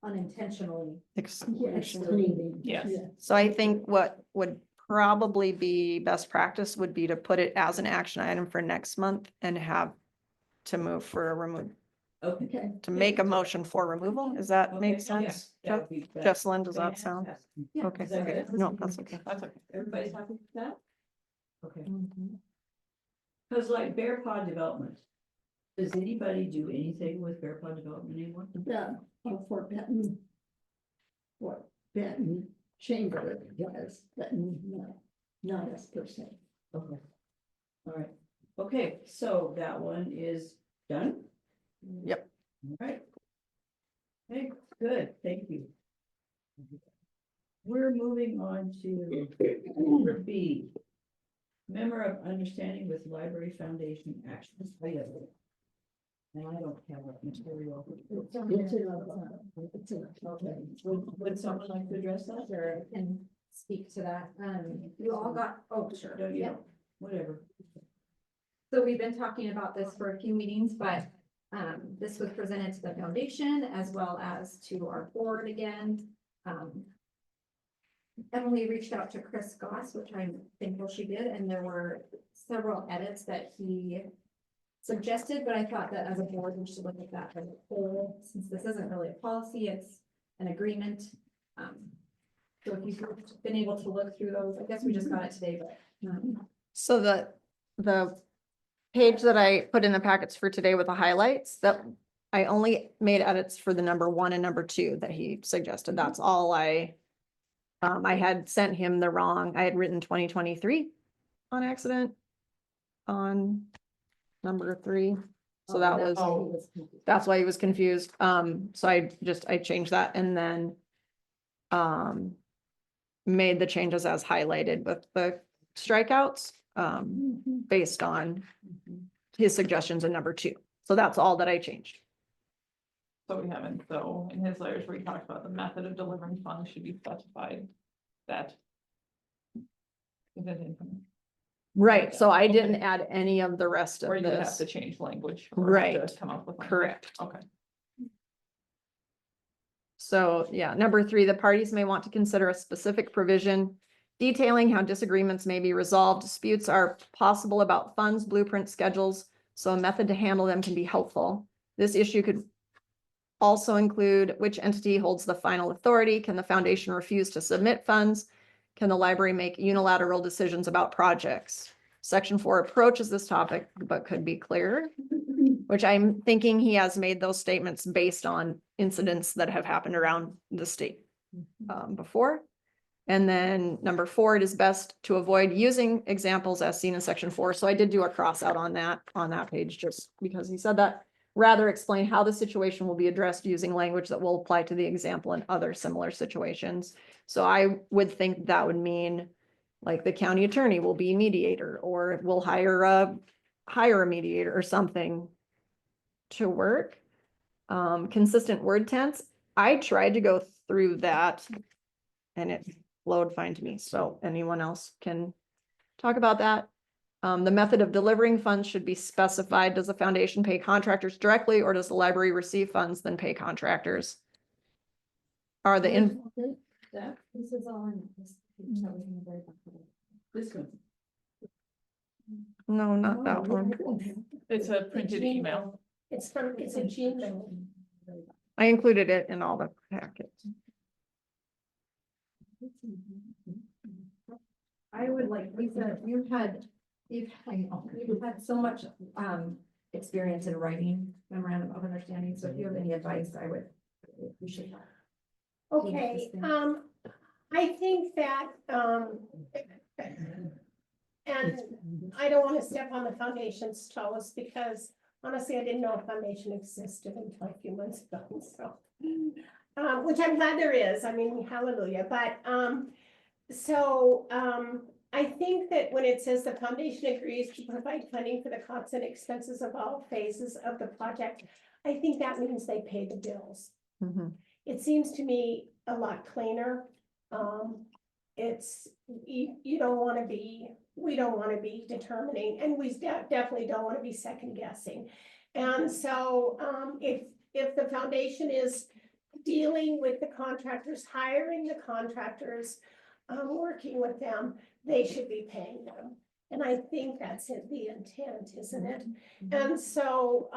unintentionally. Excluding. Yes. So I think what would probably be best practice would be to put it as an action item for next month and have to move for a remove, Okay. Okay. to make a motion for removal. Does that make Okay, sense? yeah, that would be that- Jesselyn, does that sound? fantastic. Yeah. Okay, Is that good? no, that's okay. That's okay. Everybody's happy with that? Okay. Cause like Bear Pod Development, does anybody do anything with Bear Pod Development anymore? The, for Benton. What Benton Chamber does, but not us per se. Okay. All right, okay, so that one is done? Yep. All right. Okay, good, thank you. We're moving on to number B. Member of Understanding with Library Foundation Actions. And I don't have a material. Would someone like to address that? Sure, I can speak to that. You all got, oh, sure. No, you Yeah. don't, whatever. So we've been talking about this for a few meetings, but this was presented to the foundation as well as to our board again. Emily reached out to Chris Goss, which I'm thankful she did, and there were several edits that he suggested, but I thought that as a board, we should look at that as a whole, since this isn't really a policy, it's an agreement. So if you've been able to look through those, I guess we just got it today, but. So the page that I put in the packets for today with the highlights, that I only made edits for the number 1 and number 2 that he suggested. That's all I had sent him I had written 2023 on accident on number 3. So that was, that's why he was confused. So I changed that and then made the changes as highlighted with the strikeouts, based on his suggestions in number 2. So that's all that I changed. So we haven't, so in his letters where he talked about the method of delivering funds should be specified that. Is it in- Right, so I Okay. didn't add any of the rest Or of you would have this. to change language. or have to Right. Come up with. language. Correct. Okay. So, yeah, number 3, the parties may want to consider a specific provision detailing how disagreements may be resolved. Disputes are possible about funds, blueprint schedules, so a method to handle them can be helpful. This issue could also include which entity holds the final authority. Can the foundation refuse to submit funds? Can the library make unilateral decisions about projects? Section 4 approaches this topic, but could be clearer, which I'm thinking he has made those statements based on incidents that have happened around the state before. And then number 4, it is best to avoid using examples as seen in section 4. So I did do a cross out on that page just because he said that. Rather explain how the situation will be addressed using language that will apply to the example and other similar situations. So I would think that would mean like the county attorney will be mediator, or will hire a mediator or something to work. Consistent word tense. I tried to go through that and it flowed fine to me. So anyone else can talk about that. The method of delivering funds should be specified. Does the foundation pay contractors directly, or does the library receive funds then pay contractors? Are the This is all in this. This one. no, not that one. It's a printed email. It's a Gmail. I included it in all the packets. I would like, Lisa, you've had so much, experience in writing memorandum of understanding, so if you have any advice, I would appreciate that. Okay, I think that, and I don't want to step on the foundation's toes because honestly, I didn't know a foundation existed until a few months ago, so. Which I'm glad there is, I mean, hallelujah, but, I think that when it says the foundation agrees to provide funding for the costs and expenses of all phases of the project, I think that means they pay the bills. Mhm. It seems to me a lot cleaner. It's, you don't want to be, we don't want to be determining, and we definitely don't want to be second guessing. And so, if the foundation is dealing with the contractors, hiring the contractors, working with them, they should be paying them. And I think that's the intent, isn't it? And so,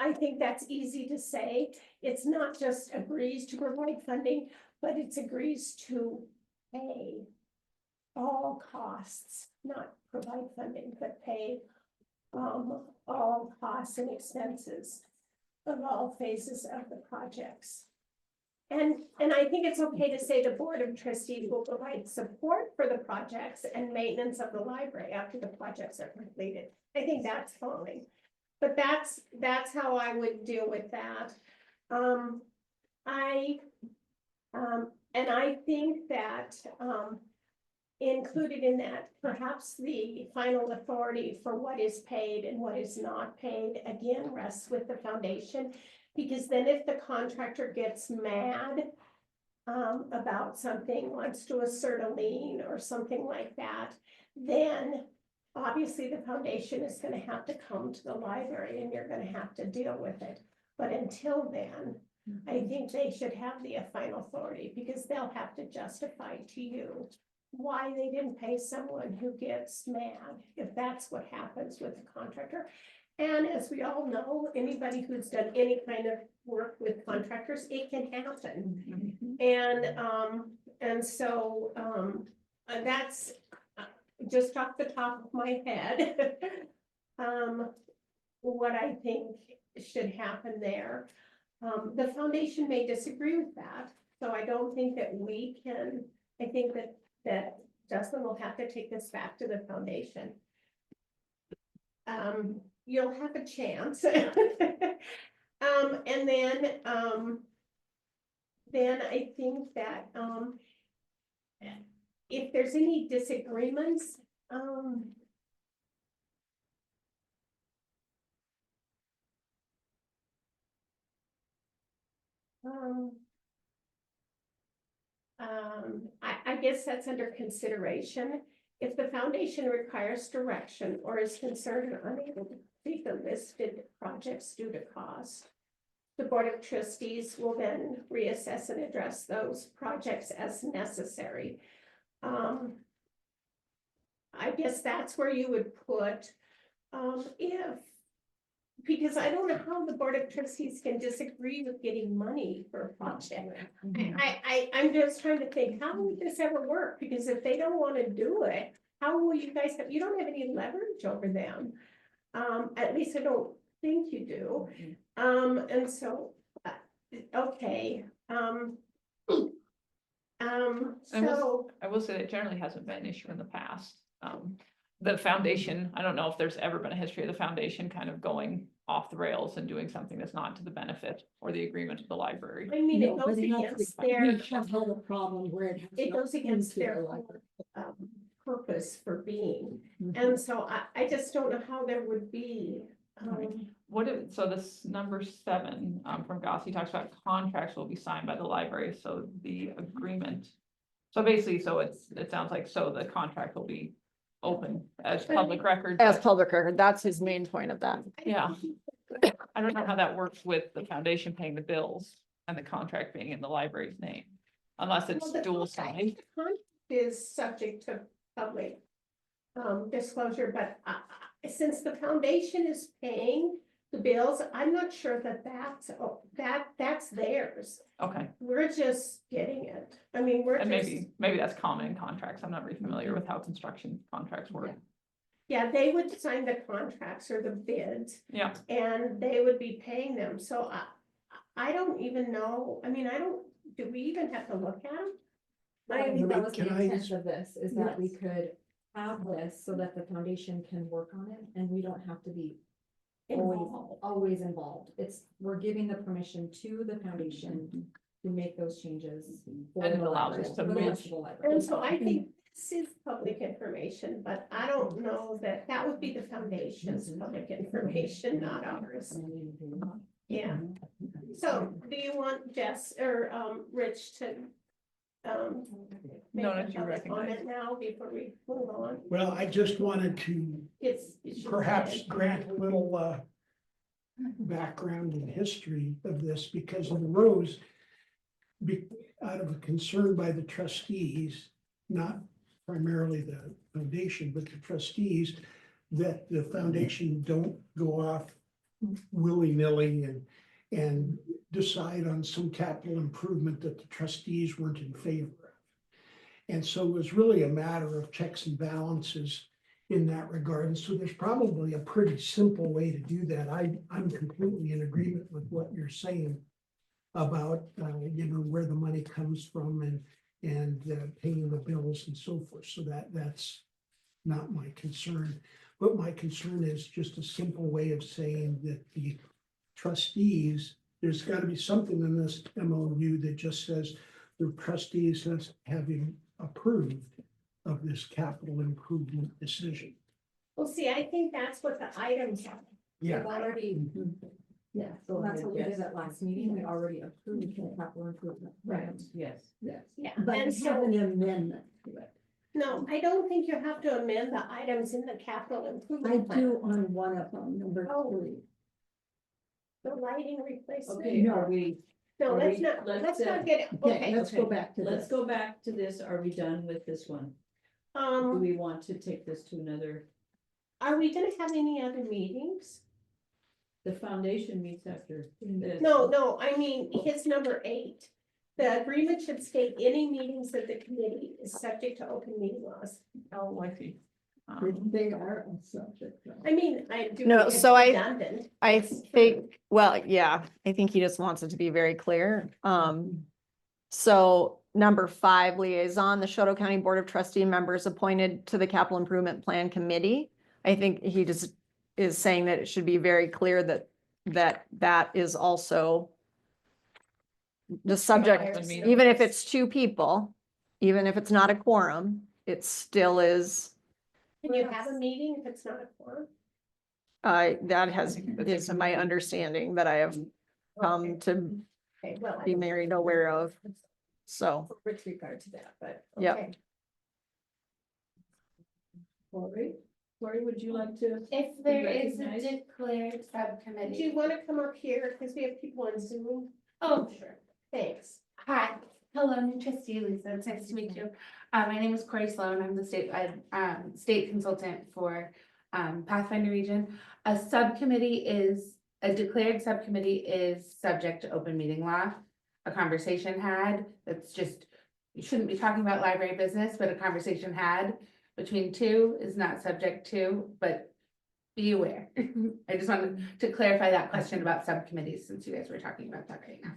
I think that's easy to say. It's not just agrees to provide funding, but it's agrees to pay all costs, not provide funding, but pay all costs and expenses of all phases of the projects. And I think it's okay to say the Board of Trustees will provide support for the projects and maintenance of the library after the projects are completed. I think that's fine. But that's how I would deal with that. And I think that, included in that, perhaps the final authority for what is paid and what is not paid, again, rests with the foundation. Because then if the contractor gets mad about something, wants to assert a lien or something like that, then obviously the foundation is going to have to come to the library and you're going to have to deal with it. But until then, I think they should have the final authority, because they'll have to justify to you why they didn't pay someone who gets mad, if that's what happens with the contractor. And as we all know, anybody who's done any kind of work with contractors, it can happen. And so, that's just off the top of my head. What I think should happen there. The foundation may disagree with that, so I don't think that we can, I think that Justin will have to take this back to the foundation. You'll have a chance. And then I think that, if there's any disagreements, I guess that's under consideration. If the foundation requires direction or is concerned or unable to complete the listed projects due to cost, the Board of Trustees will then reassess and address those projects as necessary. I guess that's where you would put, because I don't know how the Board of Trustees can disagree with getting money for a project. I'm just trying to think, how would this ever work? Because if they don't want to do it, how will you guys have, you don't have any leverage over them. At least I don't think you do. And so, okay. So, I will say that generally hasn't been an issue in the past. The foundation, I don't know if there's ever been a history of the foundation kind of going off the rails and doing something that's not to the benefit or the agreement of the library. I mean, it No, goes but it has to against be- their, we have had a problem where it has it not goes against been to their the library. purpose for being. Mhm. And so I just don't know how there would be, What if, so this number 7, from Gossie talks about contracts will be signed by the library, so the agreement. So basically, it sounds like, so the contract will be open as public record. As but- public record, that's his main point of that. Yeah. I don't know how that works with the foundation paying the bills and the contract being in the library's name, unless it's well, the dual contract signed. is subject to public disclosure, but since the foundation is paying the bills, I'm not sure that that's theirs. Okay, We're just getting it. I mean, we're and just, maybe that's common in contracts. I'm not very familiar with how construction contracts work. yeah, they would sign the contracts or the bids Yeah, and they would be paying them. So I don't even know. I mean, do we even have to look at them? I think that was the Can I intent just- of this, is that we Yes. could have this so that the foundation can work on it and we don't have to be Involved. always involved. We're giving the permission to the foundation to make those changes. for And it the allows library, us to for the move. rest of the library. And so I think this is public information, but I don't know that would be the foundation's public information, not ours. Yeah. So do you want Jess or Rich to make No, a that you public recognize. comment now before we move on? Well, I just wanted to It's perhaps grant a little background and history of this, because it arose out of a concern by the trustees, not primarily the foundation, but the trustees, that the foundation don't go off willy-nilly and decide on some capital improvement that the trustees weren't in favor of. And so it was really a matter of checks and balances in that regard. And so there's probably a pretty simple way to do that. I'm completely in agreement with what you're saying about, where the money comes from and paying the bills and so forth. So that's not my concern. But my concern is just a simple way of saying that the trustees, there's got to be something in this MOU that just says the trustees having approved of this capital improvement decision. Well, see, I think that's what the items are. We've already, Yeah. so that's what we did at last meeting. We already approved the capital improvement. Right. Yes. Yes, Yeah, but and it's have so, an amendment to it. no, I don't think you have to amend the items in the capital I improvement plan. do on one of them, number Oh. 3. The lighting replacement. Okay, are we, No, are let's we- not, let's, let's uh, not get, Okay, okay, let's go back to let's this. go back to this. Are we done with this one? Do we want to take this to another? are we gonna have any other meetings? The foundation meets after this. No, I mean, his number 8. The agreement should state any meetings of the committee is subject to open meeting laws. Oh, I see. They are a subject. though. I mean, I do. No, think it's so I- redundant. I It's true. think, well, yeah, I think he just wants it to be very clear. So number 5, liaison, the Chouteau County Board of Trustee members appointed to the Capital Improvement Plan Committee. I think he just is saying that it should be very clear that is also the subject, the meeting. even if it's 2 people, even if it's not a quorum, it still is, Can you have a meeting if it's not a quorum? that has, is my understanding that I have come to Okay, well. I be don't- made aware of. So, With regard to that, but. Yep. okay. Lori, would you like to? If there is a recognized? declared Do subcommittee. you want to come up here because we have people on Zoom? Oh, sure. Thanks. Hi, hello, I'm trustee Lisa. It's nice to meet you. My name is Corey Sloan. I'm the state consultant for Pathfinder Region. A declared subcommittee is subject to open meeting law. A conversation had, that's just, you shouldn't be talking about library business, but a conversation had between 2 is not subject to, but be aware. I just wanted to clarify that question about subcommittees, since you guys were talking about that right now.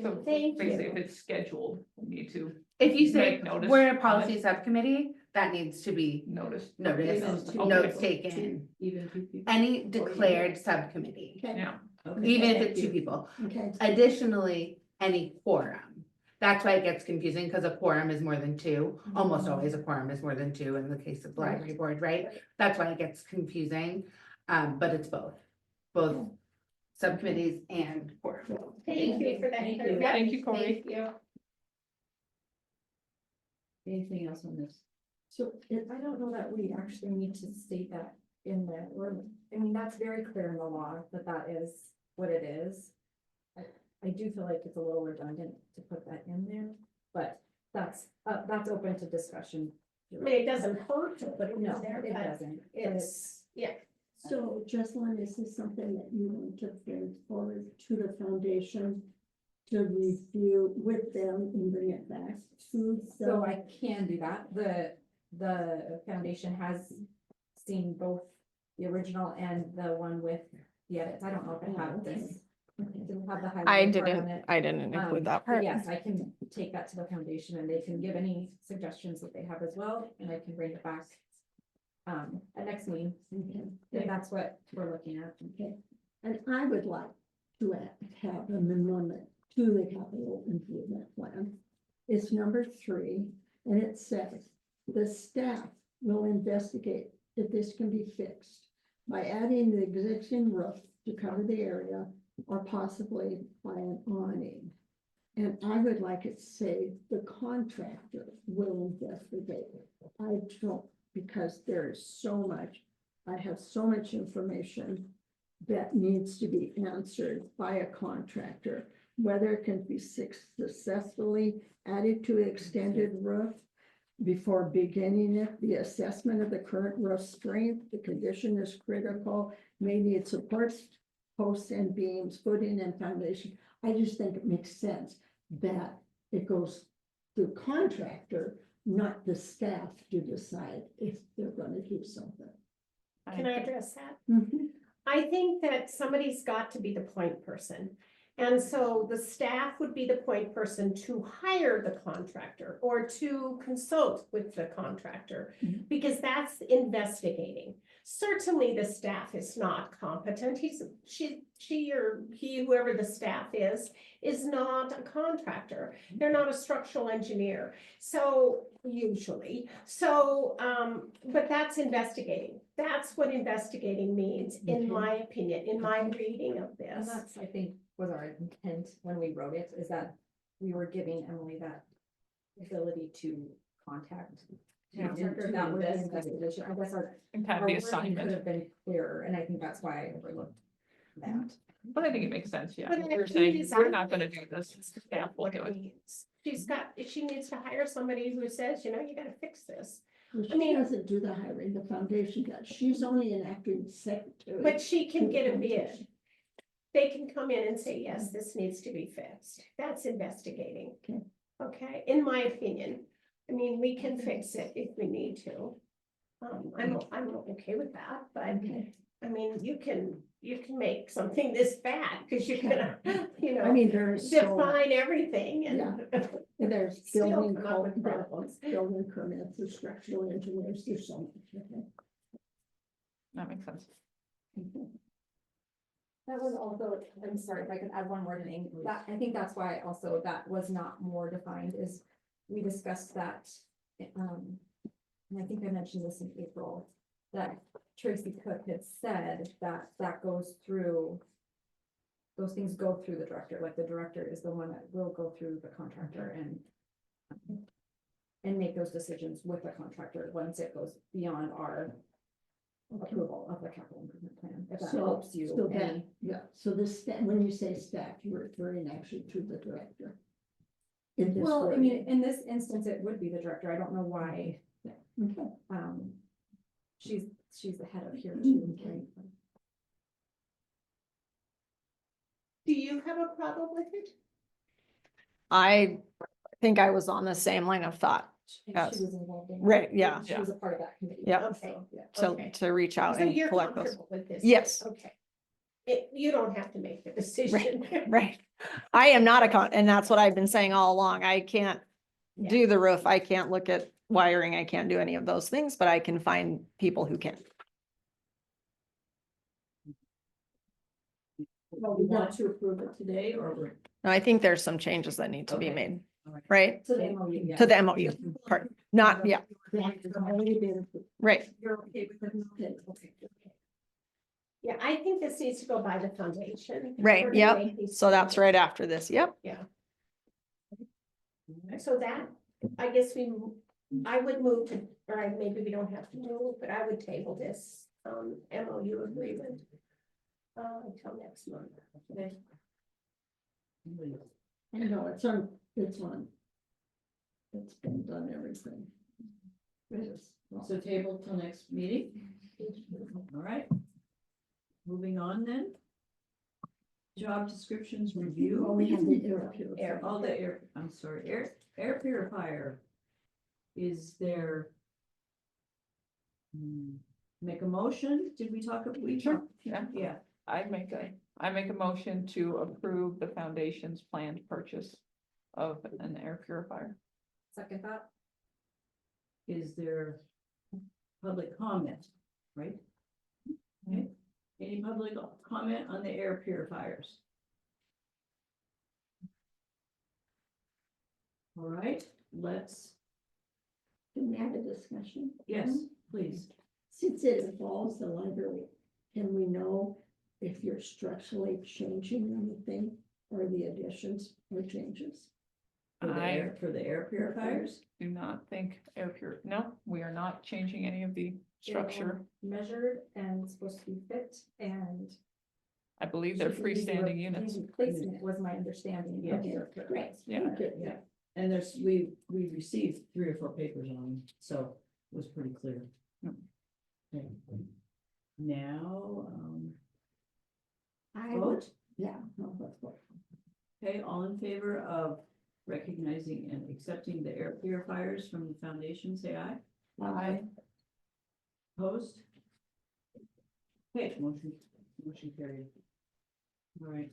So Thank basically, you. if it's scheduled, we need to If you say Make notice we're a on policy it. subcommittee, that needs to be notice. noticed, Okay. notes taken. Even 2 people? Any declared subcommittee, Okay, Yeah, Okay, even if thank it's you. 2 people. okay. Additionally, any quorum. That's why it gets confusing, because a quorum is more than 2. Almost always a quorum is more than 2 in the case of the Right. library board, right? That's why it gets confusing, but it's both subcommittees and quorum. Thank you for that. Thank you. clarification. Thank you, Corey. Thank you. Anything else on this? So I don't know that we actually need to state that in the, I mean, that's very clear in the law that that is what it is. I do feel like it's a little redundant to put that in there, but that's open to discussion. I mean, it doesn't hurt to put it in No, there, it but doesn't. but it's, yeah. So Jocelyn, is this something that you want to bring forward to the foundation to review with them and bring it back to? So I can do that. The foundation has seen both the original and the one with the edits. I don't know if it had this. Didn't have the I highlighted part on didn't, it. I didn't include that But part. yes, I can take that to the foundation and they can give any suggestions that they have as well, and I can bring it back. At next meeting, if that's what we're looking at. Okay, and I would like to have an amendment to the capital improvement plan. It's number 3, and it says, the staff will investigate if this can be fixed by adding the existing roof to cover the area or possibly by an awning. And I would like it to say the contractor will investigate. I don't, because there is so much, I have so much information that needs to be answered by a contractor, whether it can be successfully added to extended roof before beginning it, the assessment of the current roof strength, the condition is critical, may need supports, posts and beams, footing and foundation. I just think it makes sense that it goes through contractor, not the staff to decide if they're gonna do something. Can I address that? Mhm. I think that somebody's got to be the point person. And so the staff would be the point person to hire the contractor or to consult with the contractor, Mhm. because that's investigating. Certainly the staff is not competent. She or he, whoever the staff is not a contractor. They're not a structural engineer. So usually, but that's investigating. That's what investigating means, in Okay. my opinion, in my reading of And this. that's, I think, was our intent when we wrote it, is that we were giving Emily that ability to contact. Yeah. contractor. That was the investigation. I guess our And have our the wording could assignment, have been clearer, and I think that's why I overlooked that. but I think it makes sense, yeah. But We're actually, saying, it's we're not gonna do this, staff will do it. She needs to hire somebody who says, you gotta fix this. Well, I she mean- doesn't do the hiring, the foundation does. She's only an acting secretary. But she can get a bid. they can come in and say, yes, this needs to be fixed. That's investigating. Okay. Okay, in my opinion, I mean, we can fix it if we need to. I'm okay with that, but I mean, you can make something this bad, because you're gonna, you I know, mean, there's so, define everything and. there's Still building come up with code, problems. building permits, there's structural engineers, there's so much. That makes sense. That was also, I'm sorry, if I could add one more thing, that, I think that's why also that was not more defined is we discussed that, and I think I mentioned this in April, that Tracy Cook had said that that goes through, those things go through the director, like the director is the one that will go through the contractor and make those decisions with the contractor once it goes beyond our approval of the capital improvement plan, if that So, helps you. so that, any- yeah, so this, when you say staff, you're referring actually to the director. In this Well, I wording. mean, in this instance, it would be the director. I don't know why, Okay. she's the head of here too. right? Do you have a problem with it? I think I was on the same line of thought, And Yes. she was involved in. Right, that. yeah. She was a part of that committee. Yeah. Okay. So, yeah. to, Okay. to reach out So and you're collect those. comfortable with this? Yes. Okay. You don't have to make the decision. Right. I am not and that's what I've been saying all along. I can't Yeah. do the roof. I can't look at wiring. I can't do any of those things, but I can find people who can. Well, we want to approve it today, or we're. No, I think there's some changes that need to be Okay. made, All right. right? To the MOU, yeah. To the MOU part, not, yeah, right. You're okay with it? Okay. Yeah, I think this needs to go by the foundation. Right, We're gonna yep. make these So that's changes. right after this. Yep. So that, I guess I would move to, or maybe we don't have to move, but I would table this, MOU agreement. Until next month. Okay. No, it's on. It's been done, everything. Yes. So table till next meeting? All right. Moving on then. Job descriptions Oh, review. we have the air. All the air, I'm sorry, air purifier. Is there? Make a motion? Did we talk? Sure, yeah. Yeah, I make a motion to approve the foundation's planned purchase of an air purifier. Second thought. is there public comment, right? Okay, any public comment on the air purifiers? All right, let's, Can we have a discussion? yes, please. Since it involves the library, can we know if you're structurally changing anything or the additions or changes? For the air purifiers? Do not think no, we are not changing any of the structure. Measured and supposed to be fit and. I believe they're freestanding units. Placement was my understanding. Yeah. Okay, Great. Yeah. Okay, Yeah, and we received 3 or 4 papers on them, so it was pretty clear. Mm. Okay. Now, I vote, would, yeah, no, let's vote. okay, all in favor of recognizing and accepting the air purifiers from the foundation, say aye. Aye. Opposed? Okay, motion carried. All right.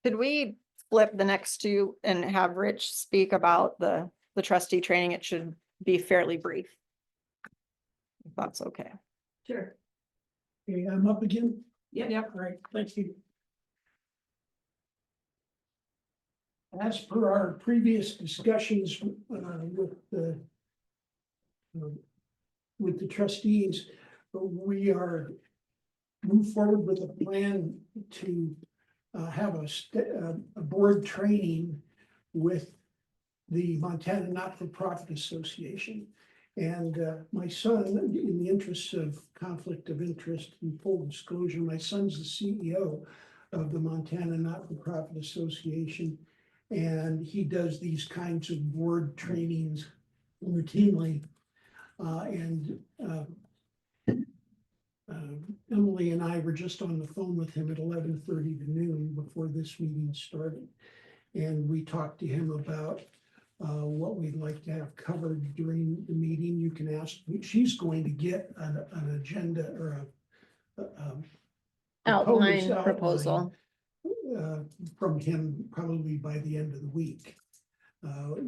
Could we flip the next two and have Rich speak about the trustee training? It should be fairly brief. If that's okay. Sure. Okay, I'm up again. Yep. All right, thank you. As per our previous discussions with the trustees, we are move forward with a plan to have a board training with the Montana Not-for-Profit Association. And my son, in the interests of conflict of interest and full disclosure, my son's the CEO of the Montana Not-for-Profit Association. And he does these kinds of board trainings routinely. Emily and I were just on the phone with him at 11:30 to noon before this meeting started. And we talked to him about what we'd like to have covered during the meeting. You can ask, she's going to get an agenda or proposed Outline proposal. from him probably by the end of the week.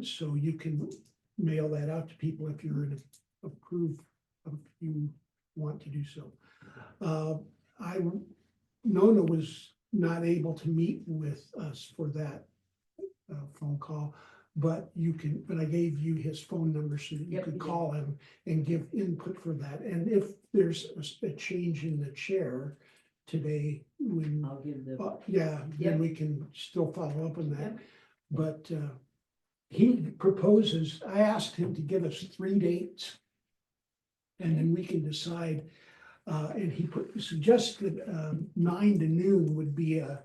So you can mail that out to people if you're in if you want to do so. Nona was not able to meet with us for that phone call, but I gave you his phone number so that you Yep, could you did. call him and give input for that. And if there's a change in the chair today, when, I'll give the. yeah, then Yep. we can still follow up on that. Yep. But he proposes, I asked him to give us 3 dates. And then we can decide, and he suggested 9 to noon would be a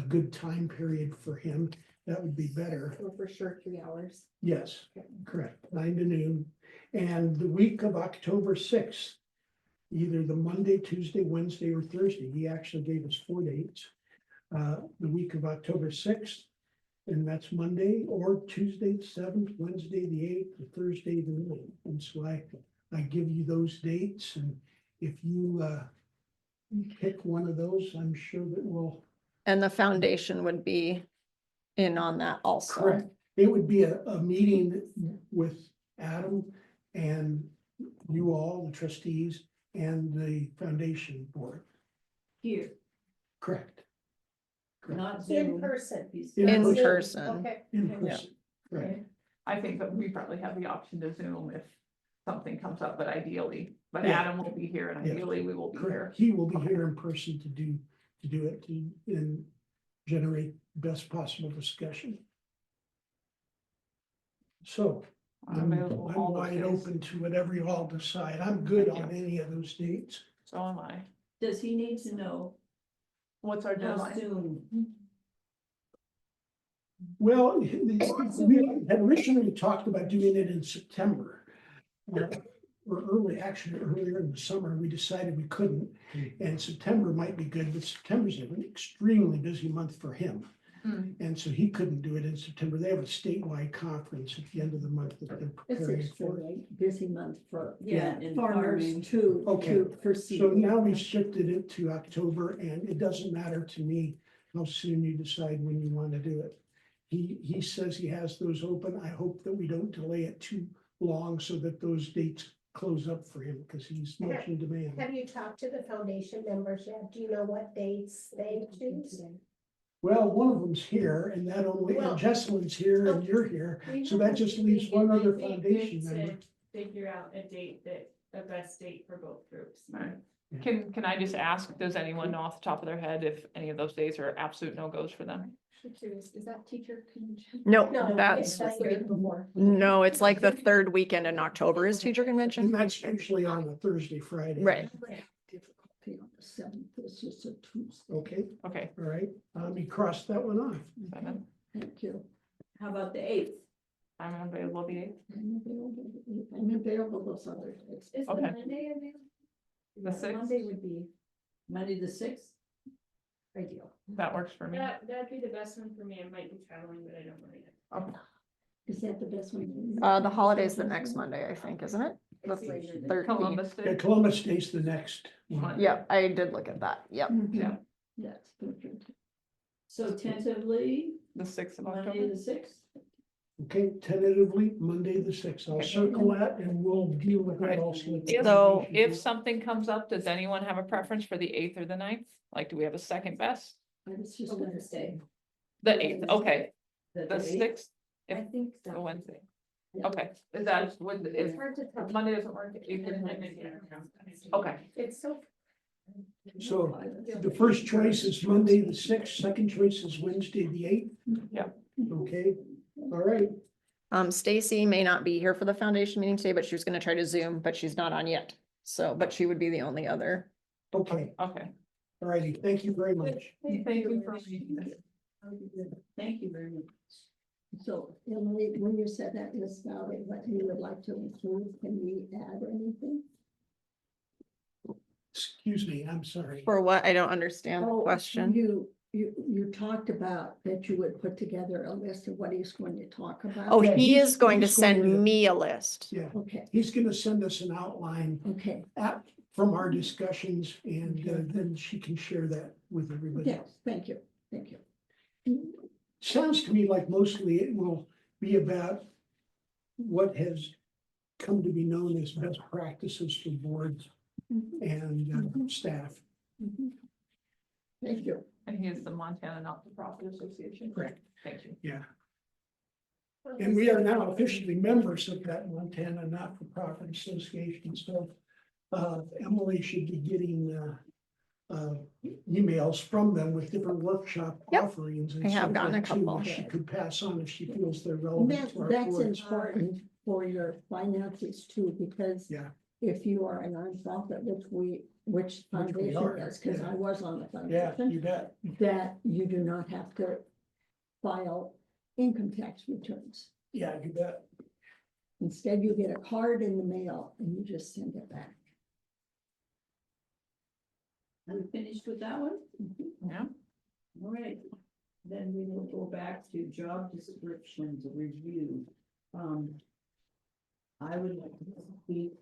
good time period for him. That would be better. So for sure, 3 hours. Yes, correct, 9 to noon. And the week of October 6th, either the Monday, Tuesday, Wednesday, or Thursday, he actually gave us 4 dates. The week of October 6th, and that's Monday, or Tuesday the 7th, Wednesday the 8th, or Thursday the 9th. And so I give you those dates, and if you pick one of those, I'm sure that we'll. And the foundation would be in on that also. Correct. It would be a meeting with Adam and you all, the trustees, and the foundation board. Here, Correct. Correct. not In Zoom. person. In Zoom. person. Okay. In Yeah. person, right. I think that we probably have the option to Zoom if something comes up, but Yeah. Adam will be here and Yeah. ideally we will be here. Correct. He will be here in person to do it and generate best possible discussion. So I'm available all those wide days. open to whatever you all decide. I'm good on any of those dates. So am I. Does he need to know What's our how deadline? soon? Well, we had originally talked about doing it in September. Or earlier in the summer, we decided we couldn't, and September might be good, but September's an extremely busy month for him. Hmm. And so he couldn't do it in September. They have a statewide conference at the end of the month that they're It's preparing a for. busy month for Yeah, in farmers farming. to, Okay. for So seed. now we shifted it to October, and it doesn't matter to me how soon you decide when you want to do it. He says he has those open. I hope that we don't delay it too long so that those dates close up for him, because he's much in demand. Have you talked to the foundation members yet? Do you know what dates they choose? Well, one of them's here, and that only, Well- and Jesselyn's here, and you're here, so that just leaves one other foundation member. Figure out a date a best date for both groups. Right. Yeah. Can I just ask, does anyone know off the top of their head if any of those days are absolute no-goes for them? Is that teacher convention? No, No, that's, it's the week before. no, it's like the third weekend in October is teacher And convention. that's usually on a Thursday, Friday. Right. Difficulty on the 7th, it's just a Tuesday. Okay, Okay, all right, you crossed that one off. seven. Thank you. How about the 8th? I'm available the 8th. I'm available those other days. Is the Okay. Monday available? The 6th, Monday would be Monday the 6th? ideal. that works for me. That'd be the best one for me. I might be traveling, but I don't know yet. Okay. Is that the best one? The holiday's the next Monday, I think, isn't it? The It's later than- 13th. Columbus Yeah, Day. Columbus Day's the next one. Yep, I did look at that. Yep. Yeah. Yes. perfect. So tentatively, The 6th of Monday October. the 6th? Okay, tentatively, Monday the 6th. I'll circle that and we'll deal with that also. at the If- So- foundation If board. something comes up, does anyone have a preference for the 8th or the 9th? Like, do we have a second best? I was just Oh, gonna Wednesday. The 8th, okay, The the 8th? 6th, I think the that. Wednesday. Yeah. Okay, is that, would, It's if hard to tell. Monday doesn't work, the 8th or the 9th? Okay, It's so. So the first choice is Monday the 6th, second choice is Wednesday the 8th. Yeah. Okay, all right. Stacy may not be here for the foundation meeting today, but she was gonna try to Zoom, but she's not on yet. So, but she would be the only other. Okay, okay. all righty. Thank you very much. Thank you for reading this. Thank you very much. So, Emily, when you said that is valid, what you would like to include, can we add anything? Excuse me, I'm sorry. For what? I don't understand the Oh, question. You talked about that you would put together a list of what he's going to talk about. Oh, Yeah, he he's- is going to he's going send to- me a list. Yeah, Okay, he's gonna send us an outline okay, from our discussions and Okay. then she can share that with everybody. yes, thank you, thank you. Sounds to me like mostly it will be about what has come to be known as best practices for boards Mhm, and Mhm. staff. mhm. Thank you. And he is the Montana Not-for-Profit Association. Correct. Thank you. Yeah, and we are now officially members of that Montana Not-for-Profit Association, so Emily should be getting emails from them with different workshop Yep. offerings. and I have so gotten a forth, too, couple. which she could pass on if she feels they're And relevant to our that's boards. important for your finances too, because Yeah. if you are a nonprofit, which foundation are, is, because yeah. I was on the Yeah, foundation, you bet. that you do not have to file income tax returns. Yeah, you bet. Instead, you get a card in the mail and you just send it back. Are we finished with that one? Yeah. All right, then we will go back to job descriptions review. I would like to speak,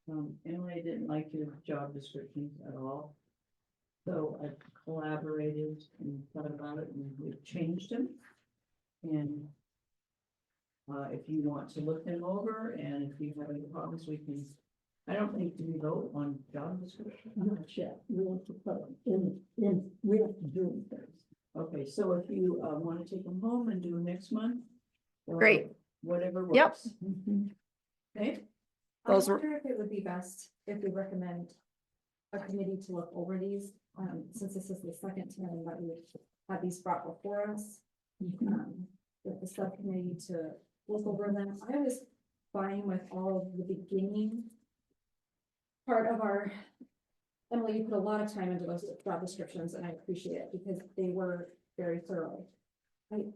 Emily didn't like your job descriptions at all. So I collaborated and thought about it and we've changed them. And if you want to look them over and if you have any problems, we can, I don't think we vote on job description. Not yet, we have to put them we have to do things. Okay, so if you want to take them home and do next month. or Great. Whatever Yep. works. Mhm. Okay, I Those were- wonder if it would be best if we recommend a committee to look over these, since this is the second time that we've had these brought before us. With the subcommittee to look over them. I was fine with all of the beginning part of our, Emily, you put a lot of time into those job descriptions and I appreciate it because they were very thorough.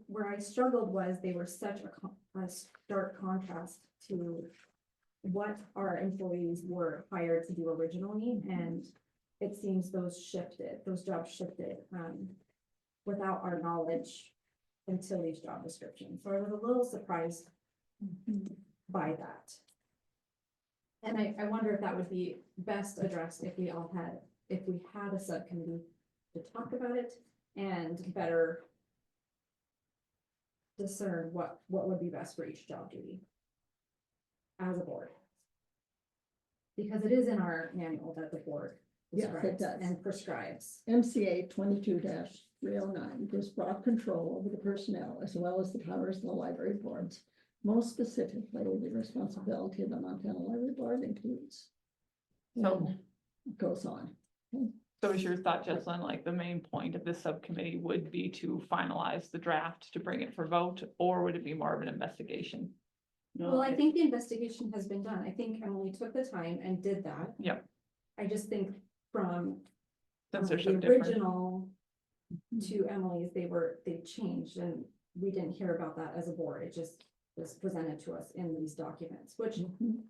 Where I struggled was they were such a stark contrast to what our employees were hired to do originally, and it seems those jobs shifted, without our knowledge until these job descriptions. So I was a little surprised by that. And I wonder if that would be best addressed if we had a subcommittee to talk about it and better discern what would be best for each job duty as a board. Because it is in our manual that the board Yes, it describes does. and prescribes. MCA 22-309 gives broad control over the personnel as well as the powers of the library boards. Most specifically, the responsibility of the Montana Library Board includes. So- And it goes on. So is your thought, Jesselyn, like the main point of this subcommittee would be to finalize the draft to bring it for vote, or would it be more of an investigation? no, Well, I think the investigation has been done. I think Emily took the time and did that. Yep. I just think from Since they're the so different. original to Emily's, they changed and we didn't hear about that as a board. It just was presented to us in these documents, which Mhm.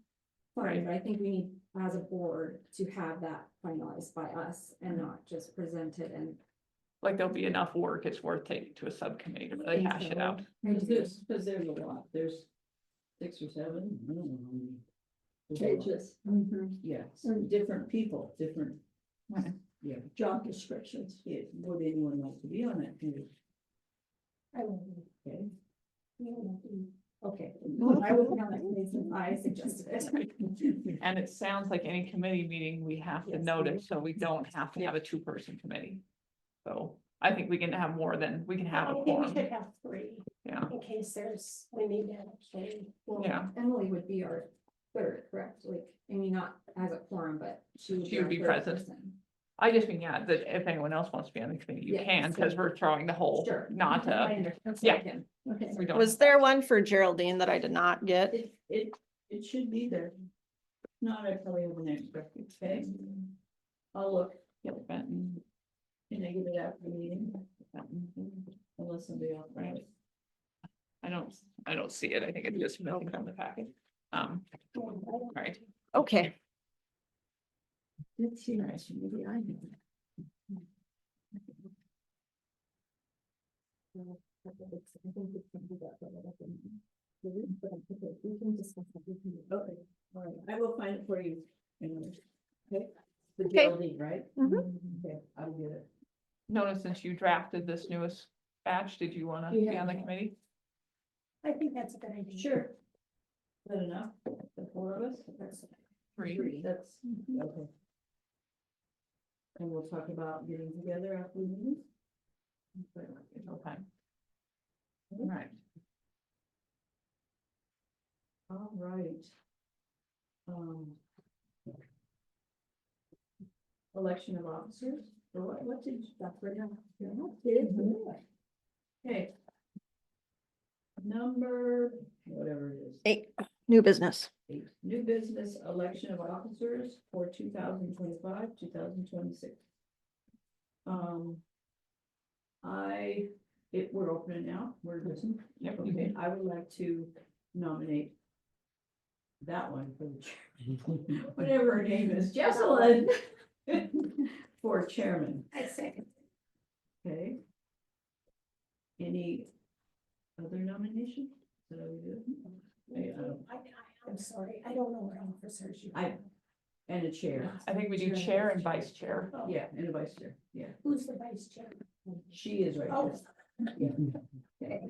fine, but I think we need as a board to have that finalized by us and not just presented and. Like there'll be enough work, it's worth taking to a subcommittee to really think hash it so. out. because there's a lot, there's 6 or 7, I don't know how many. There's a lot. Pages, Yeah, so different people, different, Right. yeah, job descriptions. would anyone like to be on that committee? I will. Okay, Okay, I will be on that committee since I suggested it. And it sounds like any committee meeting, we have to Yes. notice, so we don't have to have a 2-person committee. So I think we can have more than, we can have I a think we quorum, should have 3 yeah, in case we need to have 3. Well, Yeah. Emily would be our third, correct? Like, I mean, not as a quorum, but she would She be would our be third present. person. I just mean, yeah, that if anyone else wants to be on the committee, you Yes, can, because we're throwing the whole, Sure. not I to, understand. yeah. Okay. we don't. Was there one for Geraldine that I did not get? it should be there. Not, I probably have an extra, okay? I'll look, Yep, Benton. can I get it after the meeting? Unless somebody else, right? I don't see it, I think it's just milk on the packet. Right, Okay. Let's see, maybe I know. Okay, all right, I will find it for you. Anyways. Okay, the Okay. GLD, right? Mhm. Okay, I'll get it. Notice since you drafted this newest batch, did you wanna be on the committee? I think that's a good idea. Sure. Is that enough? The four of us? That's Three. That's, okay. And we'll talk about getting together after the meeting. Okay. All right. All right. Election of officers, or what did, that's right now. Okay. Number, whatever it is. 8, new business. 8, new business election of officers for 2025, 2026. We're opening now, we're listening. Yep. Okay, I would like to nominate that one for the chair, whatever her name is, Jesselyn, for chairman, I second. okay? Any other nomination? Is that how we do it? I'm sorry, I don't know what officers you. And a chair, I think we do chair and vice chair. Oh, yeah, and a vice chair, yeah, who's the vice chair? she is right Oh. there.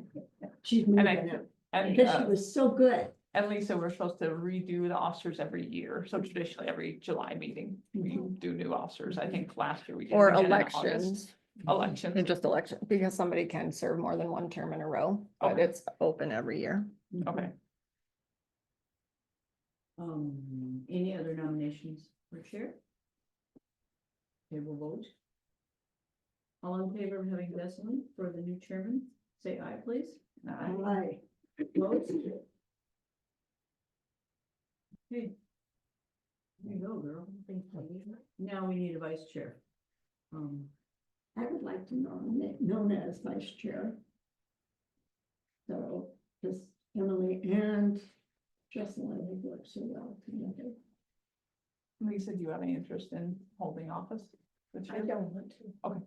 She's And moving up, because she was so good. and Lisa, we're supposed to redo the officers every year. So traditionally, every July meeting, we do new officers. I think last year we did. Or it again in August. elections. Elections. And just election, because somebody can serve more than one term in a row, but Okay. it's open every year. Okay. Any other nominations for chair? Okay, we'll vote. All in favor of having Jesselyn for the new chairman, say aye, please. Aye. Opposed? Okay. There you go, girl. Now we need a vice chair. I would like to nominate Nona as vice chair. So, because Emily and Jesselyn have worked so well together. Lisa, do you have any interest in holding office? this I year? don't want to. Okay.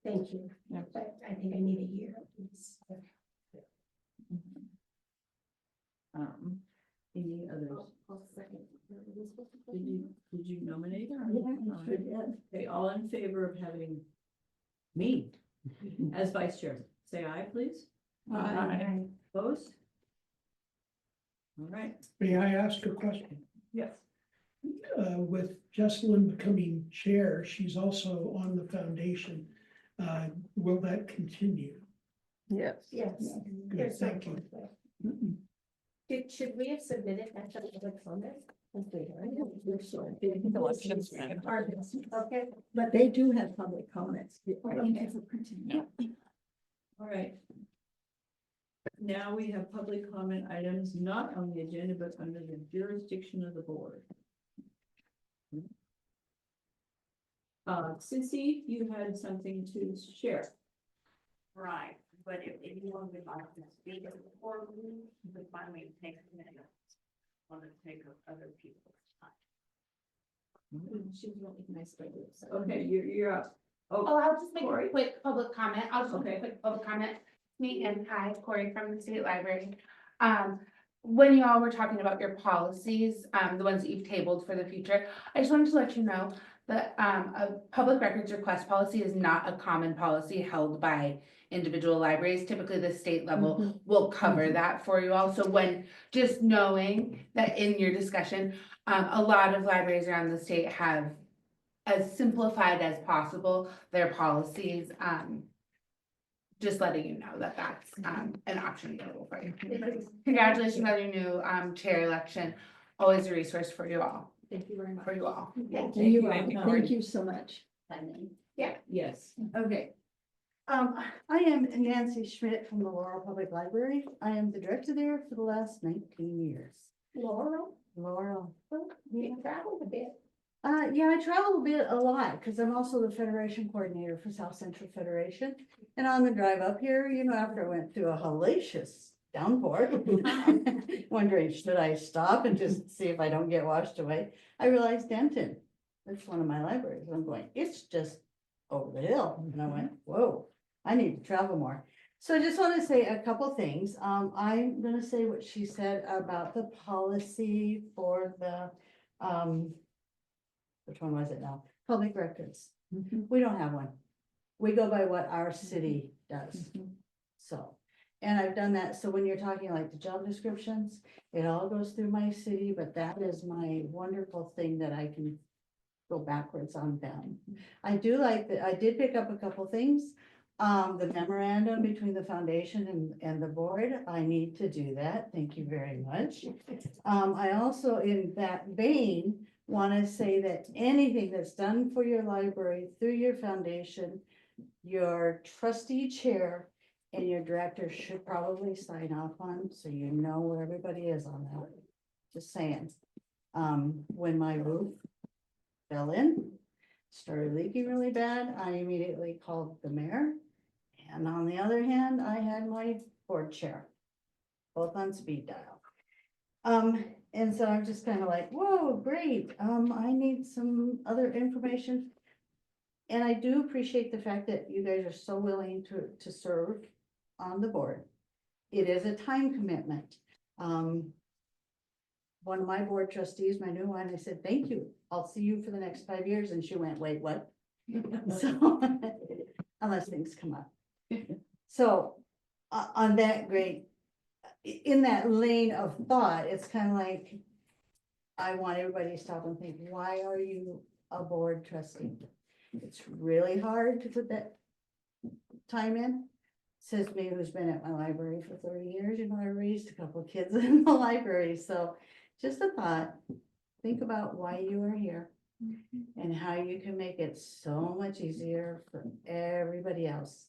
Thank you, Yeah. but I think I need a year at least. Any others? Did you nominate? her? Yeah, All sure right. did. Okay, all in favor of having me as vice chair, say aye, please. Aye. Opposed? All right, May I ask a question? Yes. With Jesselyn becoming chair, she's also on the foundation. Will that continue? Yes. Yes. Good, There's no thank you. conflict. Mm-mm. Should we have submitted that to the public comment? Elections. Okay. But they do have public comments. Thank you for printing. Yeah. all right. Now we have public comment items not on the agenda, but under the jurisdiction of the board. Sissy, you had something to share. Right, but if anyone would like to speak at the board meeting, you could finally take a minute. Want to take up other people's time. She's really nice lady. Okay, you're up. Oh, I'll just make Corey? a quick public comment. I'll just make Okay. a quick public comment. Me and hi, Corey from the State Library. When you all were talking about your policies, the ones that you've tabled for the future, I just wanted to let you know that a public records request policy is not a common policy held by individual libraries. Typically, the state level will cover that for you all. So when, just knowing that in your discussion, a lot of libraries around the state have as simplified as possible their policies, just letting you know that that's an option available for you. Congratulations on your new chair election. Always a resource for you all, Thank you very much. for you all. Thank Thank you, you, thank Corey. you so much. Yes. Okay. I am Nancy Schmidt from the Laurel Public Library. I am the director there for the last 19 years. Laurel, Laurel. you traveled a bit. Yeah, I travel a lot because I'm also the Federation Coordinator for South Central Federation. And on the drive up here, you know, after I went through a hellacious downpour, wondering, should I stop and just see if I don't get washed away? I realized Denton It's one of my libraries. I'm going, it's just over the hill. And I went, whoa, I need to travel more. So I just want to say a couple things. I'm gonna say what she said about the policy for the, which one was it now? Public records. We don't have one. We go by what our city does. So, and I've done that. So when you're talking like the job descriptions, it all goes through my city, but that is my wonderful thing that I can go backwards on them. I do like that. I did pick up a couple things. The memorandum between the foundation and the board, I need to do that. Thank you very much. I also, in that vein, want to say that anything that's done for your library through your foundation, your trustee chair and your director should probably sign off on, so you know where everybody is on that. Just saying. When my roof fell in, started leaking really bad, I immediately called the mayor. And on the other hand, I had my board chair, both on speed dial. And so I'm just kind of like, whoa, great, I need some other information. And I do appreciate the fact that you guys are so willing to serve on the board. It is a time commitment. One of my board trustees, my new one, I said, thank you, I'll see you for the next 5 years, and she went, wait, what? So, unless things come up. So, on that great, in that lane of thought, it's kind of like, I want everybody to stop and think, why are you a board trustee? It's really hard to put that time in. Says me, who's been at my library for 30 years, I raised a couple of kids in the library, so just a thought. Think about why you are here and how you can make it so much easier for everybody else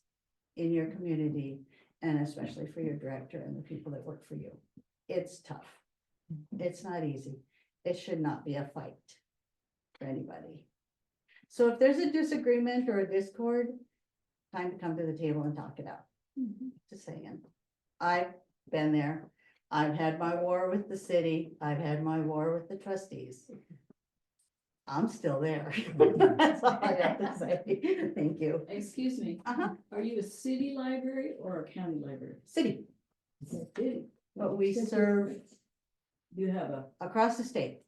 in your community, and especially for your director and the people that work for you. It's tough. It's not easy. It should not be a fight for anybody. So if there's a disagreement or a discord, time to come to the table and talk it out. Just saying. I've been there. I've had my war with the city. I've had my war with the trustees. I'm still there. That's all I have to say. Thank you. Excuse me, are you a city library or a county library? City, City. but we serve You have a, across the state.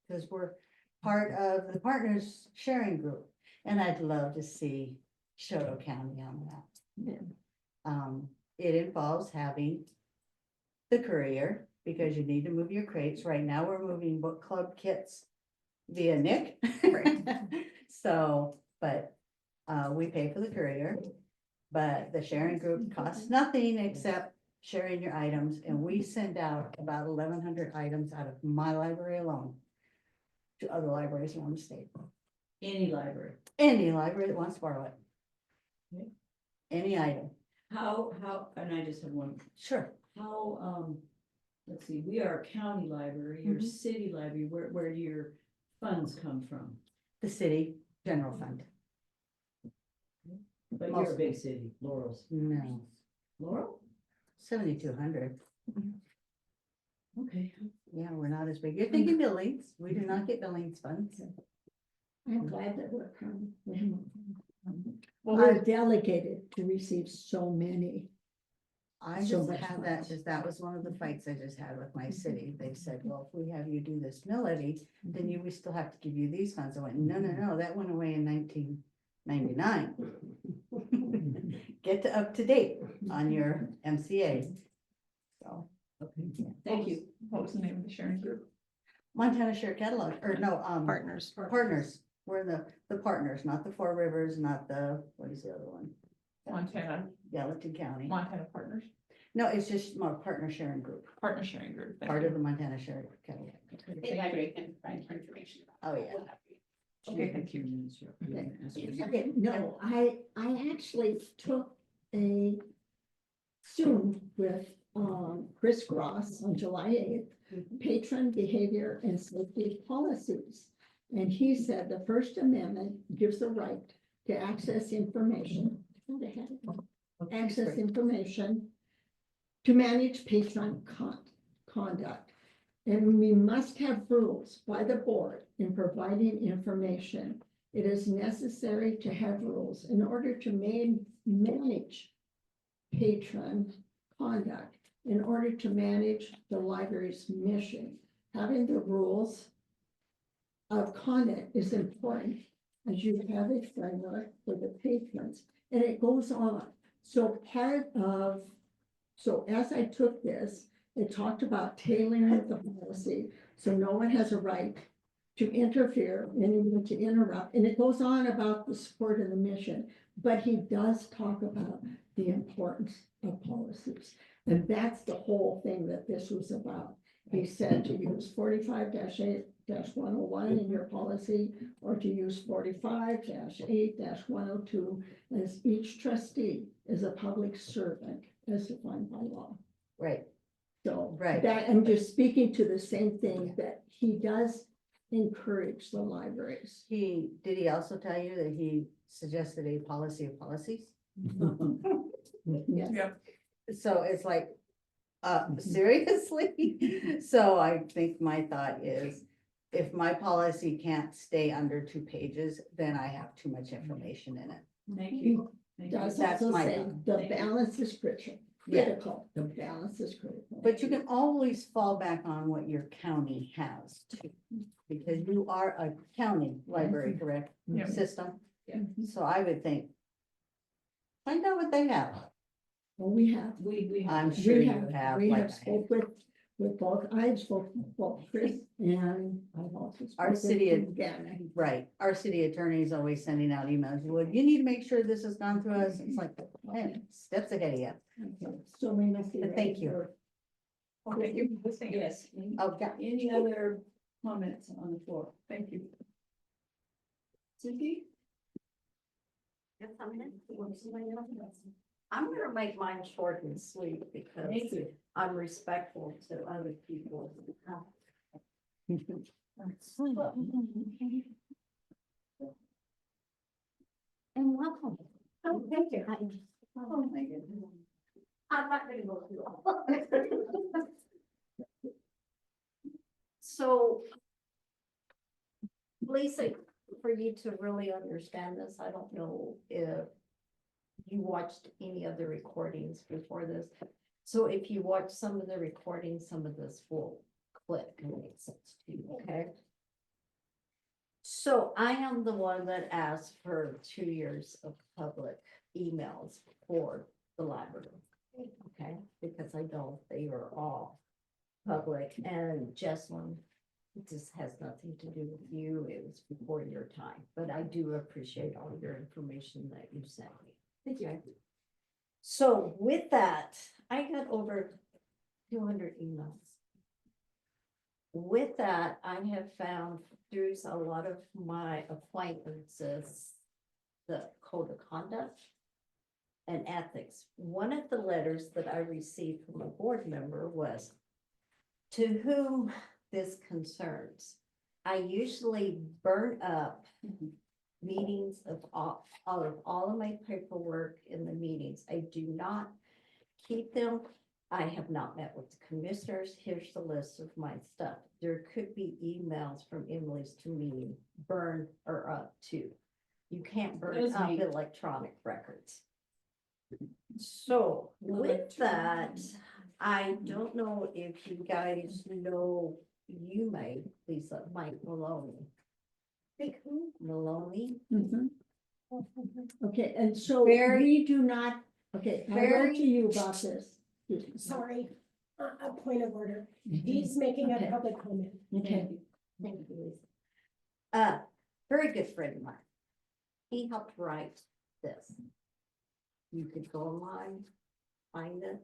Because we're part of the partners sharing group, and I'd love to see Chouteau County on that. It involves having the courier, because you need to move your crates. Right now, we're moving book club kits via Nick. Right. So, but we pay for the courier, but the sharing group costs nothing except sharing your items, and we send out about 1,100 items out of my library alone to other libraries around the state. any library. Any library that wants to borrow it. Okay. Any item. How, and I just have one, Sure. how, let's see, we are a county library, you're a Mhm. city library, where do your funds come from? The city general fund. But you're a big city, Laurel's. No, Laurel? 7,200. Okay. Yeah, we're not as big. You're thinking Billings. We do not get Billings funds. I'm glad that we're Well, we're delegated to receive so many. I So just much had fun. that, because that was one of the fights I just had with my city. They said, well, if we have you do this melody, then we still have to give you these funds. I went, no, that went away in 1999. Get up to date on your MCA. So, Okay, thank you. what was the name of the sharing group? Montana Share Catalog, or no, Partners. partners. We're the partners, not the Four Rivers, not the, what is the other one? Montana Gallatin County. Partners, No, it's just my partner sharing group, partner sharing group. Thank part you. of the Montana Share Catalog. The library can provide more information. Oh, yeah. Okay, thank you. Okay, no, I actually took a student with Chris Cross on July 8th, patron behavior and safety policies. And he said the First Amendment gives the right to access information. Access information to manage patron conduct. And we must have rules by the board in providing information. It is necessary to have rules in order to manage patron conduct, in order to manage the library's mission. Having the rules of conduct is important as you have a framework for the patrons, and it goes on. So so as I took this, it talked about tailoring of the policy, so no one has a right to interfere and even to interrupt, and it goes on about the support of the mission, but he does talk about the importance of policies. And that's the whole thing that this was about. He said to use 45-8-101 in your policy, or to use 45-8-102, as each trustee is a public servant as defined by law. Right, So Right. that, I'm just speaking to the same thing, that he does encourage the libraries. did he also tell you that he suggested a policy of policies? Yes. Yep. So it's like, seriously? So I think my thought is, if my policy can't stay under 2 pages, then I have too much information in it. Thank He you. Thank you. does That's also my say thought. the balance is critical. Yeah. Critical, the balance is critical. But you can always fall back on what your county has too, because you are a county library, correct? Yeah. System. Yeah. So I would think, find out what they have. Well, we have. We have. I'm that. sure We you have, have. we like have I spoke with both, I've spoken with both Chris and I've also. Our spoken city with ad- Gannon. Right, our city attorney is always sending out emails, well, you need to make sure this has gone through us, it's like, man, steps ahead of you. Okay, so we must be. But thank ready you. for- Okay, you, listening. Yes. Oh, yeah. Any other comments on the floor? Thank you. Cindy? I'm gonna make mine short and sweet because Thank you. I'm respectful to other people. And welcome. Oh, thank you. Oh, my goodness. I'm not gonna go through all. So. Lisa, for you to really understand this, I don't know if you watched any of the recordings before this. So if you watch some of the recordings, some of this will click and make sense to you, okay? So I am the one that asked for 2 years of public emails for the library, okay? Because I know they are all public, and Jesselyn, this has nothing to do with you, it was before your time, but I do appreciate all your information that you sent me. Thank you. So with that, I got over 200 emails. With that, I have found through a lot of my acquaintances, the code of conduct and ethics. One of the letters that I received from a board member was, to whom this concerns. I usually burn up meetings of all of my paperwork in the meetings. I do not keep them. I have not met with the commissioners. Here's the list of my stuff. There could be emails from Emily's to me, burn or up too. You can't burn Those up make- electronic records. So with that, I don't know if you guys know, you may, Lisa, Mike Maloney. Think who? Maloney? Mhm. Okay, and so Very- we do not, okay, I wrote very- to you about this. Excuse me. Sorry, a point of order. He's making a Okay. public comment. Okay, Thank you, Lisa. Very good friend of mine. He helped write this. You could go online, find it.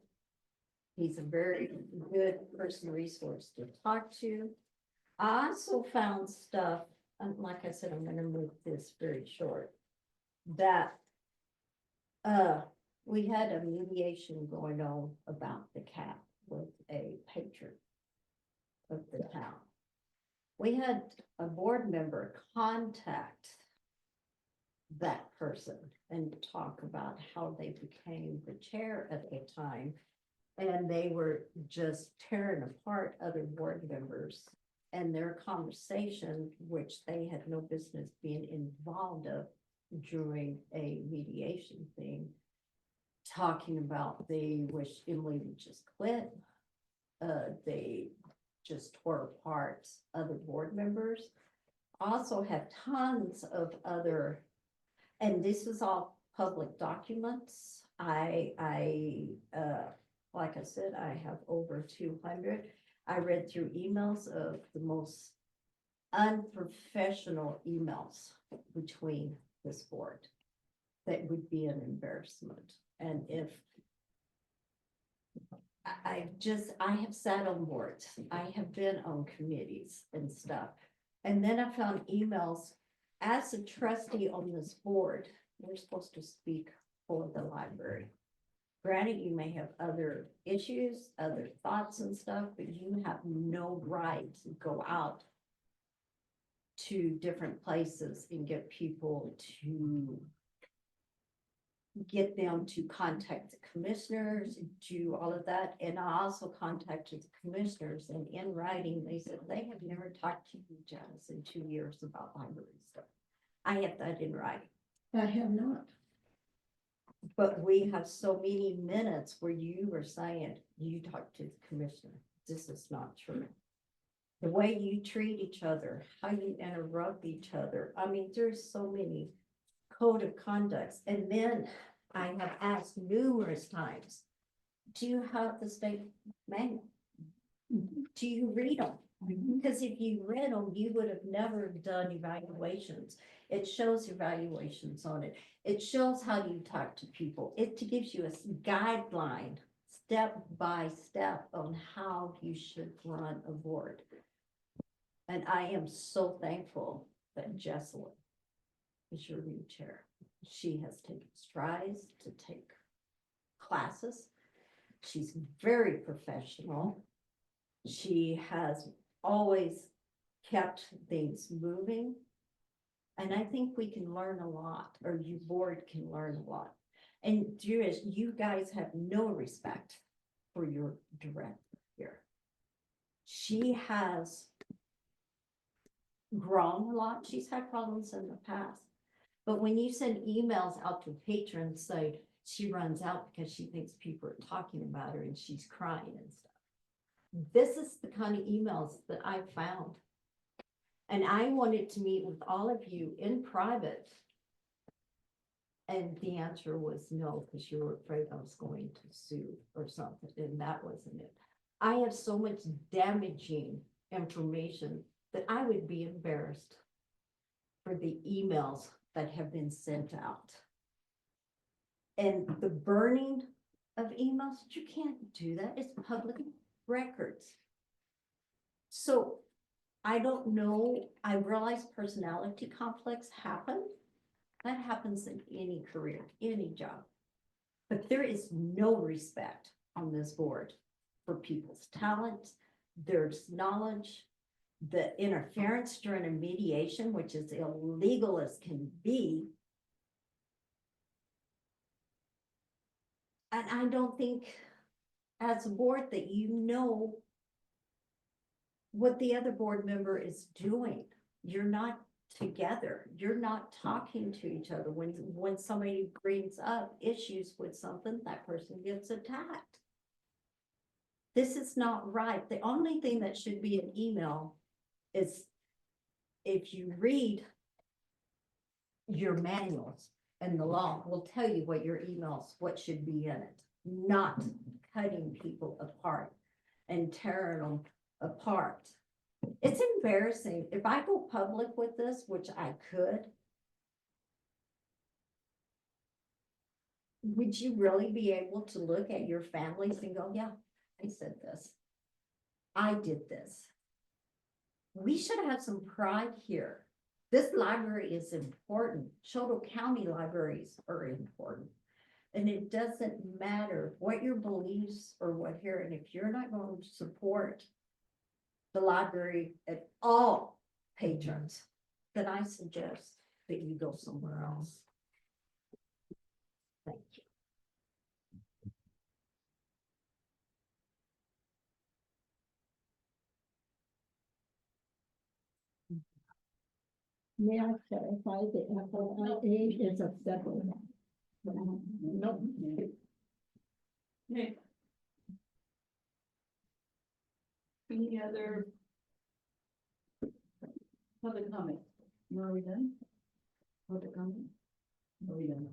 He's a very good person resource to talk to. I also found stuff, and like I said, I'm gonna move this very short. That we had a mediation going on about the cap with a patron of the town. We had a board member contact that person and talk about how they became the chair at the time. And they were just tearing apart other board members and their conversation, which they had no business being involved of during a mediation thing. Talking about they wish Emily would just quit. They just tore apart other board members. Also have tons of other, and this is all public documents. Like I said, I have over 200. I read through emails of the most unprofessional emails between this board. That would be an embarrassment. And if I have sat on boards, I have been on committees and stuff. And then I found emails, as a trustee on this board, we're supposed to speak for the library. Granted, you may have other issues, other thoughts and stuff, but you have no right to go out to different places and get people to get them to contact the commissioners, do all of that. And I also contacted the commissioners, and in writing, they said they have never talked to you, Janice, in 2 years about library stuff. I have that in writing. I have not. But we have so many minutes where you were saying, you talked to the commissioner. This is not true. The way you treat each other, how you interrupt each other. I mean, there's so many code of conducts. And then I have asked numerous times, do you have the state manual? Do you read them? Because if you read them, you would have never done evaluations. It shows evaluations on it. It shows how you talk to people. It gives you a guideline, step by step, on how you should run a board. And I am so thankful that Jesselyn is your new chair. She has taken strides to take classes. She's very professional. She has always kept things moving. And I think we can learn a lot, or you board can learn a lot. And you guys have no respect for your director here. She has grown a lot. She's had problems in the past. But when you send emails out to patrons, say she runs out because she thinks people are talking about her and she's crying and stuff. This is the kind of emails that I found. And I wanted to meet with all of you in private. And the answer was no, because you were afraid I was going to sue or something, and that wasn't it. I have so much damaging information that I would be embarrassed for the emails that have been sent out. And the burning of emails, you can't do that. It's public records. So I don't know. I realize personality conflicts happen. That happens in any career, any job. But there is no respect on this board for people's talents, their knowledge, the interference during a mediation, which is illegal as can be. And I don't think as a board that you know what the other board member is doing. You're not together. You're not talking to each other. When somebody brings up issues with something, that person gets attacked. This is not right. The only thing that should be an email is if you read your manuals, and the law will tell you what your emails, what should be in it, not cutting people apart and tearing them apart. It's embarrassing. If I go public with this, which I could, would you really be able to look at your families and go, yeah, I said this. I did this. We should have some pride here. This library is important. Chouteau County libraries are important. And it doesn't matter what your beliefs or what here, and if you're not going to support the library at all patrons, then I suggest that you go somewhere else. Thank you. May I clarify the FOIA is a federal? Nope. Okay. Any other public comment? Are we done? Public comment? Are we done?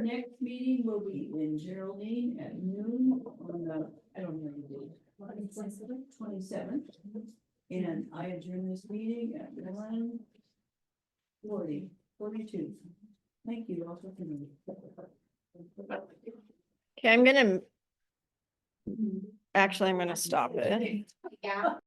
Next meeting will be in Geraldine at noon on the, I don't know the date. 27th. And I adjourn this meeting at 1:42. Thank you all for coming. Okay, actually, I'm gonna stop it. Yeah.